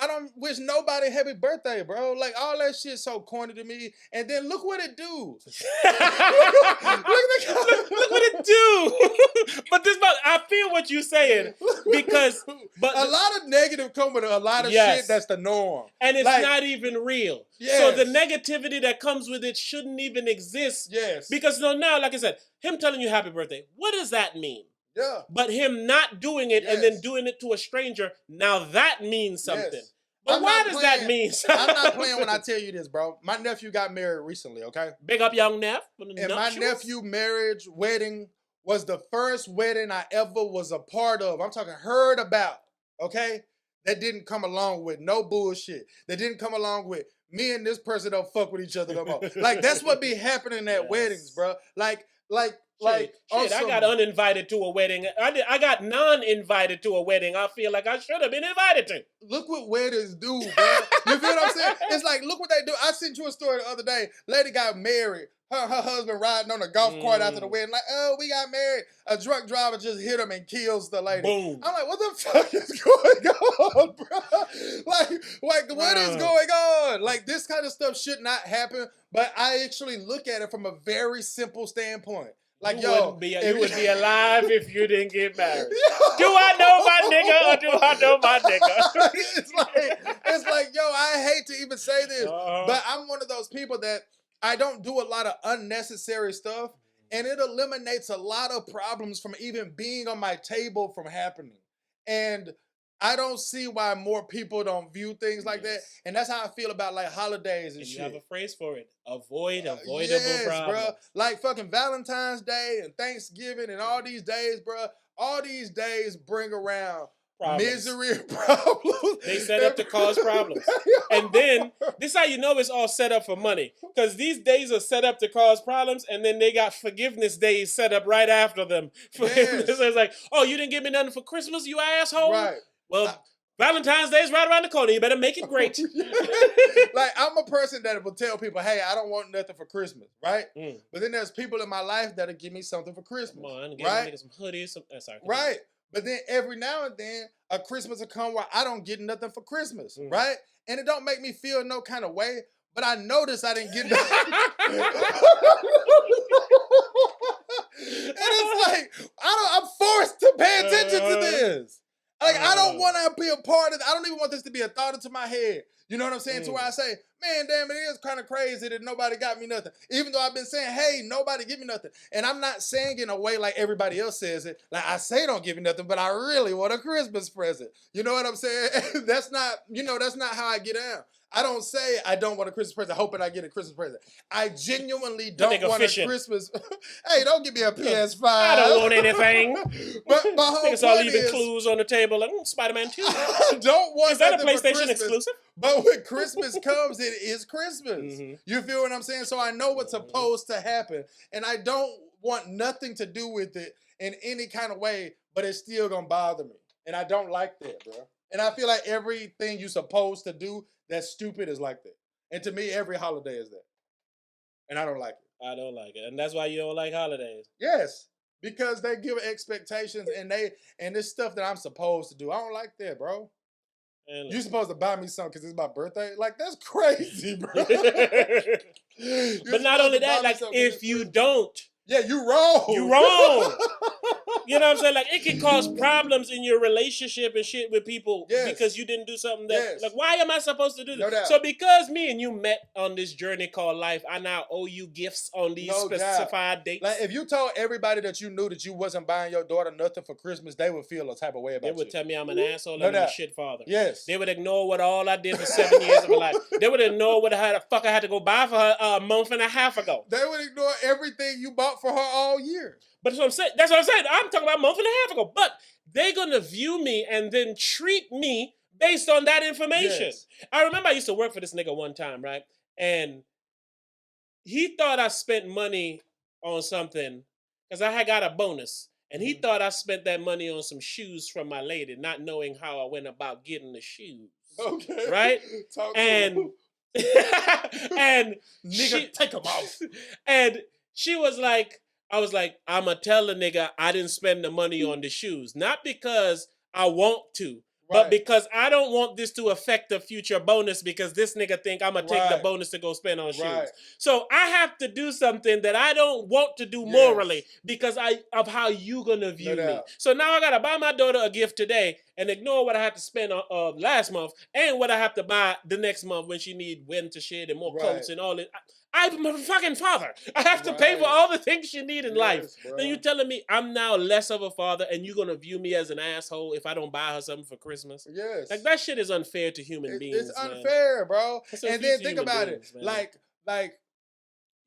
don't wish nobody happy birthday, bro. Like all that shit so corny to me. And then look what it do. Look what it do. But I feel what you're saying because a lot of negative come with a lot of shit that's the norm. And it's like, not even real. Yes. So the negativity that comes with it shouldn't even exist. Yes. Because now, like I said, him telling you happy birthday, what does that mean? Yeah. But him not doing it and then doing it to a stranger, now that means something. Yes. But why does that mean something? I'm not playing when I tell you this, bro. My nephew got married recently, okay? Big up young Neff. And my nephew marriage wedding was the first wedding I ever was a part of. I'm talking heard about, okay? That didn't come along with no bullshit. That didn't come along with me and this person don't fuck with each other no more. Like, that's what be happening at weddings, bro. Like, I got uninvited to a wedding. I got non-invited to a wedding. I feel like I should have been invited to. Look what weddings do, bro. You feel what I'm saying? It's like, look what they do. I sent you a story the other day. Lady got married. Her husband riding on a golf cart after the wedding. Like, oh, we got married. A drunk driver just hit him and kills the lady. Boom. I'm like, what the fuck is going on, bro? Like what is going on? Like, this kind of stuff should not happen. But I actually look at it from a very simple standpoint. Like, you would be alive if you didn't get married. Do I know my nigga or do I know my nigga? it's like, yo, I hate to even say this, but I'm one of those people that I don't do a lot of unnecessary stuff, and it eliminates a lot of problems from even being on my table from happening. And I don't see why more people don't view things like that. And that's how I feel about like holidays and shit. You have a phrase for it. Avoid avoidable yes, problems. Bro. Like fucking Valentine's Day and Thanksgiving and all these days, bro. All these days bring around misery and problems. They set up to cause problems. And then, this is how you know it's all set up for money. Because these days are set up to cause problems, and then they got forgiveness days set up right after them. Yes. So it's like, oh, you didn't give me nothing for Christmas, you asshole? Right. Well, Valentine's Day is right around the corner. You better make it great. Like, I'm a person that will tell people, hey, I don't want nothing for Christmas, right? But then there's people in my life that'll give me something for Christmas. Come on, get right? some hoodies. Sorry. Right. But then every now and then, a Christmas will come where I don't get nothing for Christmas, right? And it don't make me feel no kind of way, but I notice I didn't get nothing. And it's like, I'm forced to pay attention to this. Like, I don't want to be a part of it. I don't even want this to be a thought into my head. You know what I'm saying? To where I say, man, damn, it is kind of crazy that nobody got me nothing. Even though I've been saying, hey, nobody give me nothing. And I'm not saying in a way like everybody else says it. Like, I say don't give me nothing, but I really want a Christmas present. You know what I'm saying? That's not how I get down. I don't say I don't want a Christmas present, hoping I get a Christmas present. I genuinely don't want a Christmas. Hey, don't give me a PS5. I don't want anything. But my whole Niggas all point leaving is, clues on the table like Spider-Man 2. I don't want. Is that a nothing for PlayStation Christmas. exclusive? But when Christmas comes, it is Christmas. You feel what I'm saying? So I know what's supposed to happen, and I don't want nothing to do with it in any kind of way. But it's still gonna bother me, and I don't like that, bro. And I feel like everything you're supposed to do that's stupid is like that. And to me, every holiday is that. And I don't like it. I don't like it. And that's why you don't like holidays. Yes. Because they give expectations and this stuff that I'm supposed to do. I don't like that, bro. You're supposed to buy me something because it's my birthday? Like, that's crazy, bro. But not only that, like, if you don't. Yeah, you wrong. You wrong. You know what I'm saying? Like, it can cause problems in your relationship and shit with people because you didn't do something that, like, why am I supposed to do this? No so because me and you met on this journey called life, I now owe you gifts on these specified dates. Like, if you told everybody that you knew that you wasn't buying your daughter nothing for Christmas, they would feel a type of way about you. They would tell me I'm an asshole and I'm a shit father. Yes. They would ignore what all I did for 7 years of my life. They would ignore what I had to go buy for her a month and a half ago. They would ignore everything you bought for her all year. But that's what I'm saying. That's what I'm saying. I'm talking about a month and a half ago. But they're going to view me and then treat me based on that information. Yes. I remember I used to work for this nigga one time, right? And he thought I spent money on something because I had got a bonus. And he thought I spent that money on some shoes from my lady, not knowing how I went about getting the shoes. Okay. Right? and nigga, take them off. And she was like, I was like, I'ma tell the nigga I didn't spend the money on the shoes. Not because I want to, but because I don't want this to affect the future bonus because this nigga think I'ma take the bonus to go spend on shoes. So I have to do something that I don't want to do morally because of how you gonna view me. So now I gotta buy my daughter a gift today and ignore what I had to spend on last month and what I have to buy the next month when she need winter shit and more coats and all that. I'm a fucking father. I have to pay for all the things you need in life. Bro. Then you telling me I'm now less of a father and you're going to view me as an asshole if I don't buy her something for Christmas? Yes. Like, that shit is unfair to human beings, It's unfair, bro. And then think about it. Man. Like,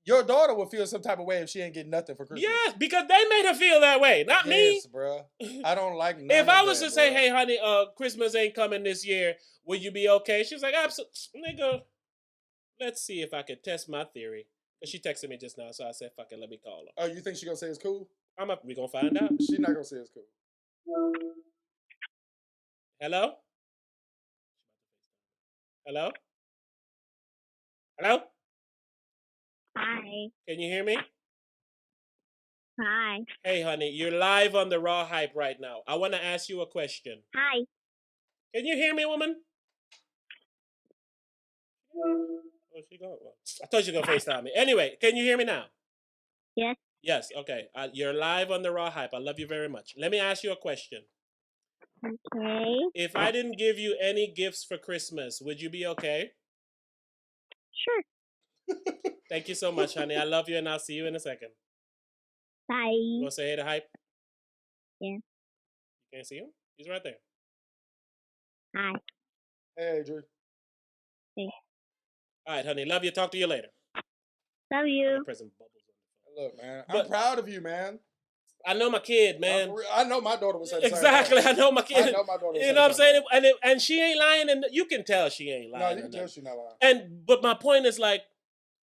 your daughter would feel some type of way if she ain't getting nothing for Christmas. Yes, because they made her feel that way, not me. Yes, bro. I don't like none If of I was that, to say, hey, honey, Christmas ain't coming this year, will you be okay? She was like, absolutely. Nigga, let's see if I could test my theory. She texted me just now, so I said, fuck it, let me call her. Oh, you think she gonna say it's cool? We gonna find out. She not gonna say it's cool. Hello? Hello? Hello? Hi. Can you hear me? Hi. Hey, honey, you're live on the Raw Hype right now. I want to ask you a question. Hi. Can you hear me, woman? Oh, she going? Well, I thought you were going to FaceTime me. Anyway, can you hear me now? Yes. Yes, okay. You're live on the Raw Hype. I love you very much. Let me ask you a question. Okay. If I didn't give you any gifts for Christmas, would you be okay? Sure. Thank you so much, honey. I love you, and I'll see you in a second. Bye. You want to say hey to Hype? Yeah. You can't see him? He's right there. Hi. Hey, Drew. Hey. All right, honey. Love you. Talk to you later. Love you. Look, man. I'm proud of you, man. I know my kid, man. I know my daughter would say the exactly. same I know my kid. I know my daughter would say you know what I'm saying? And she ain't lying, and you can tell she ain't lying. No, you can tell she's not lying. But my point is like,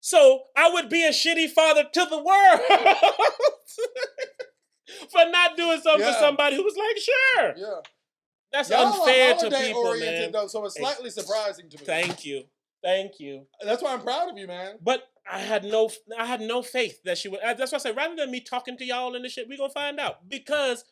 so I would be a shitty father to the world for not doing something for somebody who was like, sure. Yeah. That's unfair to people, man. Though, so it's slightly surprising to me. Thank you. Thank you. That's why I'm proud of you, man. But I had no faith that she would. That's why I say, rather than me talking to y'all and this shit, we gonna find out. Because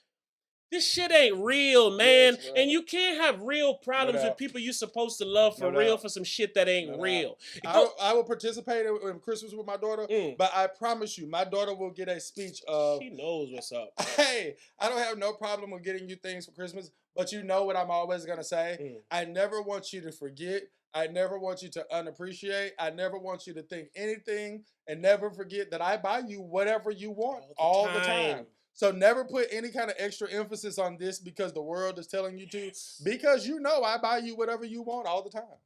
This shit ain't real, man. Yes, bro. And you can't have real problems with people you're supposed to love for real for some shit that ain't real. I will participate in Christmas with my daughter, but I promise you, my daughter will get a speech of... She knows what's up. Hey, I don't have no problem with getting you things for Christmas, but you know what I'm always going to say? I never want you to forget. I never want you to unappreciate. I never want you to think anything, and never forget that I buy you whatever you want all the time. So never put any kind of extra emphasis on this because the world is telling you to. Because you know I buy you whatever you want all the time.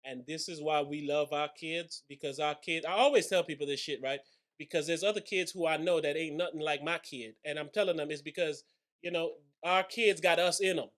And this is why we love our kids, because our kids, I always tell people this shit, right? Because there's other kids who I know that ain't nothing like my kid. And I'm telling them it's because, you know, our kids got us in them.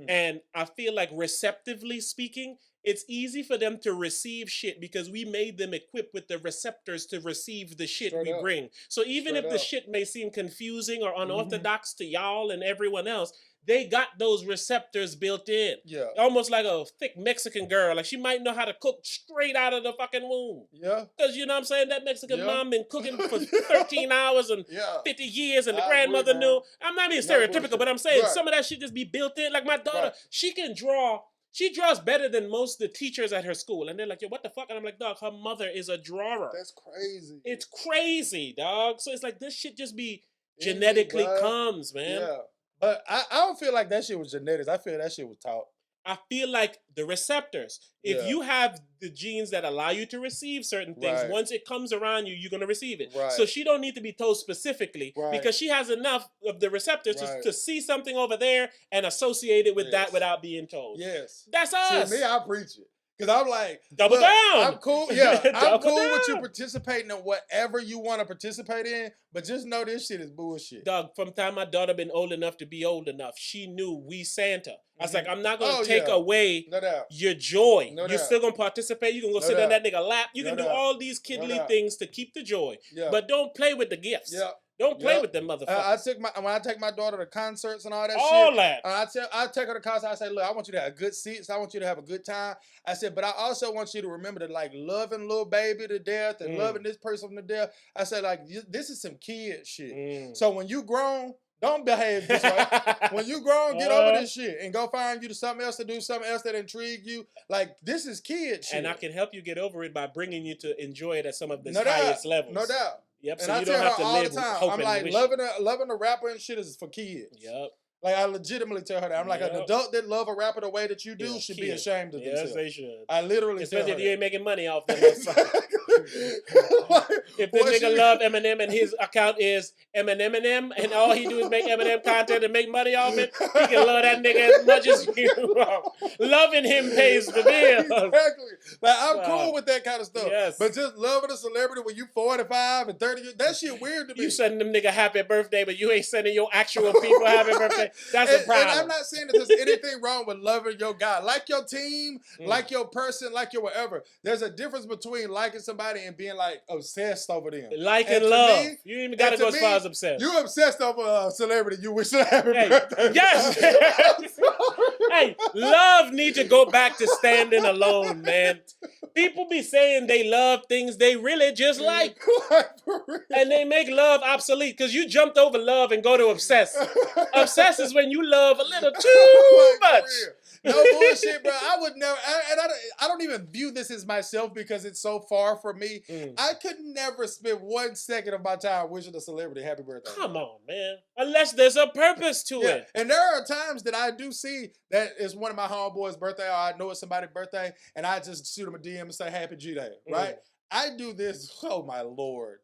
And I feel like receptively speaking, it's easy for them to receive shit because we made them equipped with the receptors to receive the shit we bring. So even if the shit may seem confusing or unorthodox to y'all and everyone else, they got those receptors built in. Yeah. Almost like a thick Mexican girl. Like she might know how to cook straight out of the fucking womb. Yeah. Because you know what I'm saying? That Mexican mom been cooking for 13 hours and 50 years and the grandmother knew. I'm not being stereotypical, but I'm saying some of that shit just be built in. Like my daughter, she can draw. She draws better than most of the teachers at her school. And they're like, yo, what the fuck? And I'm like, dog, her mother is a drawer. That's crazy. It's crazy, dog. So it's like this shit just be genetically comes, man. Yeah. But I don't feel like that shit was genetics. I feel that shit was taught. I feel like the receptors. If you have the genes that allow you to receive certain things, once it comes around you, you're going to receive it. So she don't need to be told specifically because she has enough of the receptors to see something over there and associate it with that without being told. Yes. That's us. See, me, I preach it. Because I'm like, double down. I'm cool. Yeah, I'm cool with you participating in whatever you want to participate in, but just know this shit is bullshit. Dog, from the time my daughter been old enough to be old enough, she knew we Santa. I was like, I'm not going to take away your joy. You're still going to participate. You're going to go sit on that nigga lap. You can do all these kiddly things to keep the joy. But don't play with the gifts. Yeah. Don't play with them motherfuckers. When I take my daughter to concerts and all that all shit. That. I take her to concerts. I say, look, I want you to have good seats. I want you to have a good time. I said, but I also want you to remember to like loving little baby to death and loving this person to death. I said, like, this is some kid shit. So when you grown, don't behave this way. When you grown, get over this shit and go find you to something else to do, something else that intrigue you. Like, this is kid shit. And I can help you get over it by bringing you to enjoy it at some of the highest levels. No doubt. Yep, and so I you tell don't have her to all live the time. hoping I'm like, loving a rapper and shit is for kids. Yep. Like, I legitimately tell her that. I'm like, an adult that love a rapper the way that you do should be ashamed of themselves. Yes, they should. I literally especially tell her if you ain't making money off them. Like, if the nigga love Eminem and his account is Eminem and all he do is make Eminem content and make money off it, he can love that nigga as much as you. Loving him pays the bills. Exactly. Like, I'm cool with that kind of stuff. Yes. But just loving a celebrity when you 45 and 30, that shit weird to me. You sending them nigga happy birthday, but you ain't sending your actual people happy birthday. That's a problem. And I'm not saying that there's anything wrong with loving your guy. Like your team, like your person, like your whatever. There's a difference between liking somebody and being like obsessed over them. Like and love. Me, you ain't even gotta go as far as obsessed. You're obsessed over a celebrity you wish to happy birthday. Yes. Hey, love needs to go back to standing alone, man. People be saying they love things they really just like. And they make love obsolete because you jumped over love and go to obsess. Obsess is when you love a little too much. No bullshit, bro. I would never, I don't even view this as myself because it's so far from me. I could never spend 1 second of my time wishing a celebrity happy birthday. Come on, man. Unless there's a purpose to it. And there are times that I do see that it's one of my homeboys' birthday or I know it's somebody's birthday and I just shoot them a DM and say happy G-Day, right? I do this, oh my Lord,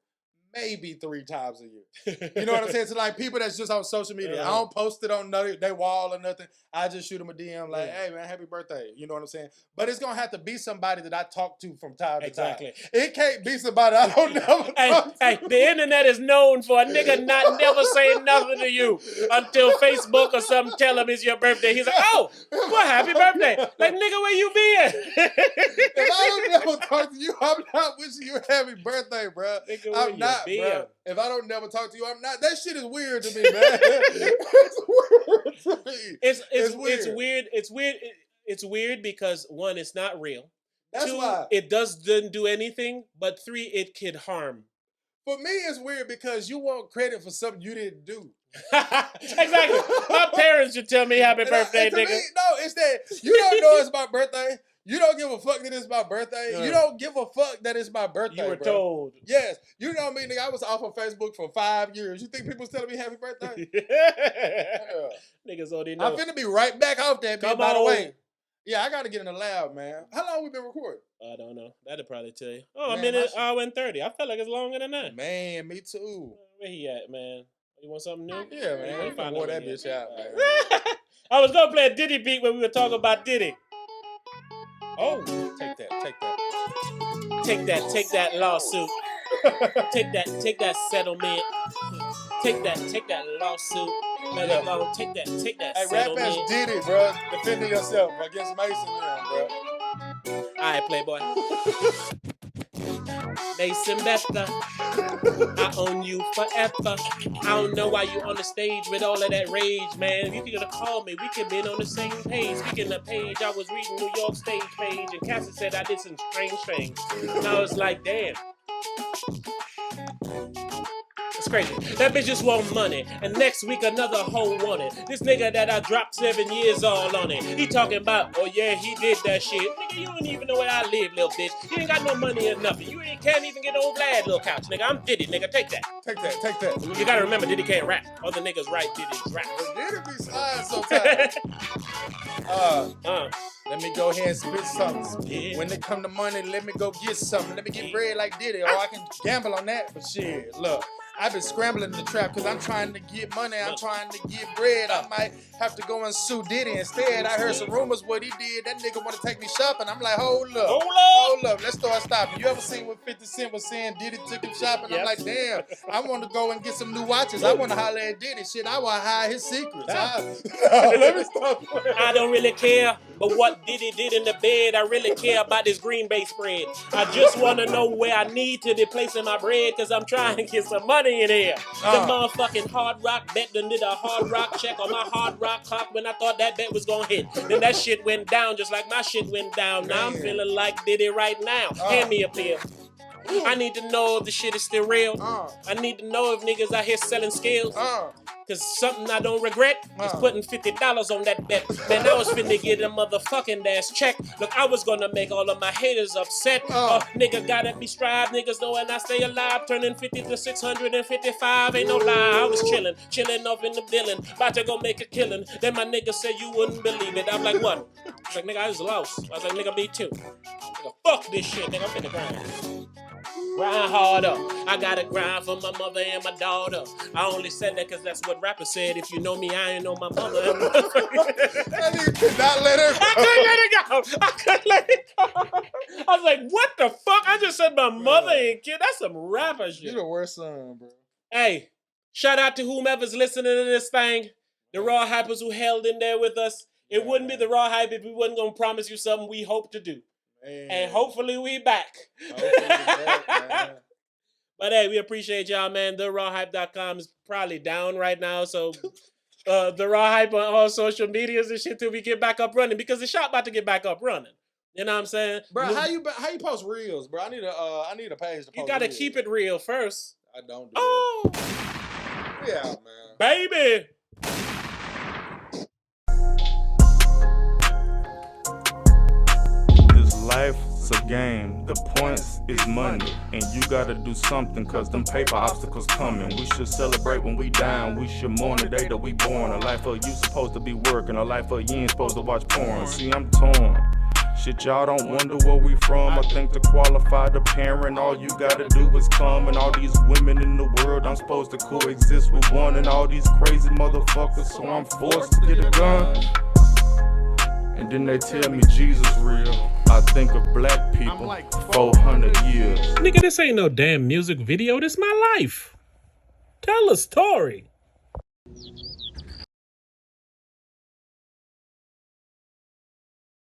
maybe 3 times a year. You know what I'm saying? So like people that's just on social media. I don't post it on their wall or nothing. I just shoot them a DM like, hey man, happy birthday. You know what I'm saying? But it's gonna have to be somebody that I talk to from time to time. It can't be somebody I don't know. Hey, the internet is known for a nigga not never saying nothing to you until Facebook or something tell him it's your birthday. He's like, oh, well, happy birthday. Like, nigga, where you been? If I don't never talk to you, I'm not wishing you a happy birthday, bro. Nigga, I'm not, bro. If I don't never talk to you, I'm not. That shit is weird to me, man. It's weird to me. It's weird. It's weird because 1, it's not real. That's 2, why. It doesn't do anything. But 3, it could harm. For me, it's weird because you want credit for something you didn't do. Exactly. My parents should tell me happy birthday, and to nigga. me, no, it's that you don't know it's my birthday. You don't give a fuck that it's my birthday. You don't give a fuck that it's my birthday. You were bro. told. Yes. You know me, nigga. I was off of Facebook for 5 years. You think people's telling me happy birthday? Niggas already know. I'm finna be right back off that bitch, Come by the on. way. Yeah, I gotta get in the lab, man. How long we been recording? I don't know. That'll probably tell you. Oh, Man, a minute, my hour and 30. I felt like it's longer than that. Man, me too. Where he at, man? You want something new? Yeah, man. We'll We find wore out that where he bitch at. out, man. I was gonna play a Diddy beat when we were talking about Diddy. Oh, take that. Take that lawsuit. take that settlement. Take that lawsuit. Let it go. Take that Hey, rap settlement. ass Diddy, bro. Defending yourself against Mason now, bro. Alright, Playboy. Mason Bethel, I own you forever. I don't know why you on the stage with all of that rage, man. If you could have called me, we could been on the same page. Speaking of page, I was reading New York stage page, and Cassie said I did some strange things. And I was like, damn. It's crazy. That bitch just want money. And next week another hoe want it. This nigga that I dropped 7 years all on it. He talking about, oh yeah, he did that shit. Nigga, you don't even know where I live, little bitch. You ain't got no money or nothing. You can't even get old Glad little couch, nigga. I'm Diddy, nigga. Take that. Take that. You gotta remember, Diddy can't rap. Other niggas write Diddy's rap. Diddy be sliding sometimes. Let me go ahead and spit something. Yeah. When it come to money, let me go get something. Let me get bread like Diddy, or I can gamble on that. But shit, look, I've been scrambling the trap because I'm trying to get money. I'm trying to get bread. I might have to go and sue Diddy instead. I heard some rumors what he did. That nigga want to take me shopping. I'm like, hold up. Let's start stopping. You ever seen what 50 Cent was saying? Diddy took him shopping. Yep. I'm like, damn. I want to go and get some new watches. I want to holler at Diddy. Shit, I want to hide his secrets. Let me stop. I don't really care, but what Diddy did in the bed, I really care about this Green Bay spread. I just want to know where I need to be placing my bread, because I'm trying to get some money in here. The motherfucking Hard Rock bet done did a Hard Rock check on my Hard Rock clock when I thought that bet was gonna hit. Then that shit went down just like my shit went down. Now I'm feeling like Diddy right now. Hand me a pill. I need to know if the shit is still real. I need to know if niggas out here selling skills. Cause something I don't regret is putting $50 on that bet. Man, I was finna get a motherfucking ass check. Look, I was gonna make all of my haters upset. Nigga gotta be strived. Niggas knowing I stay alive. Turning 50 to 655. Ain't no lie. I was chilling off in the building. About to go make a killing. Then my nigga said you wouldn't believe it. I'm like, what? I was like, nigga, I was lost. I was like, nigga, me too. Nigga, fuck this shit, nigga. I'm finna grind. Grind harder. I gotta grind for my mother and my daughter. I only said that because that's what rappers said. If you know me, I ain't know my mother. That nigga could not let her go. I couldn't let it go. I was like, what the fuck? I just said my mother and kid. That's some rapper shit. You the worst son, bro. Hey, shout out to whomever's listening to this thing. The Raw Hypers who held in there with us. It wouldn't be the Raw Hype if we wasn't gonna promise you something we hope to do. Man. And hopefully we back. Man. But hey, we appreciate y'all, man. TheRawHype.com is probably down right now, so The Raw Hype on all social medias and shit till we get back up running, because the shop about to get back up running. You know what I'm saying? Bro, how you post reels, bro? I need a page to post. You gotta reels. keep it real first. I don't do Oh, that. Yeah, man. baby. Life's a game, the points is money, and you gotta do something, cause them paper obstacles coming. We should celebrate when we down, we should mourn the day that we born. A life of you supposed to be working, a life of you ain't supposed to watch porn. See, I'm torn. Shit, y'all don't wonder where we from. I think to qualify the parent, all you gotta do is come. And all these women in the world, I'm supposed to coexist with one. And all these crazy motherfuckers, so I'm forced to get a gun. And then they tell me Jesus real. I think of black people 400 years. Nigga, this ain't no damn music video. This my life. Tell a story.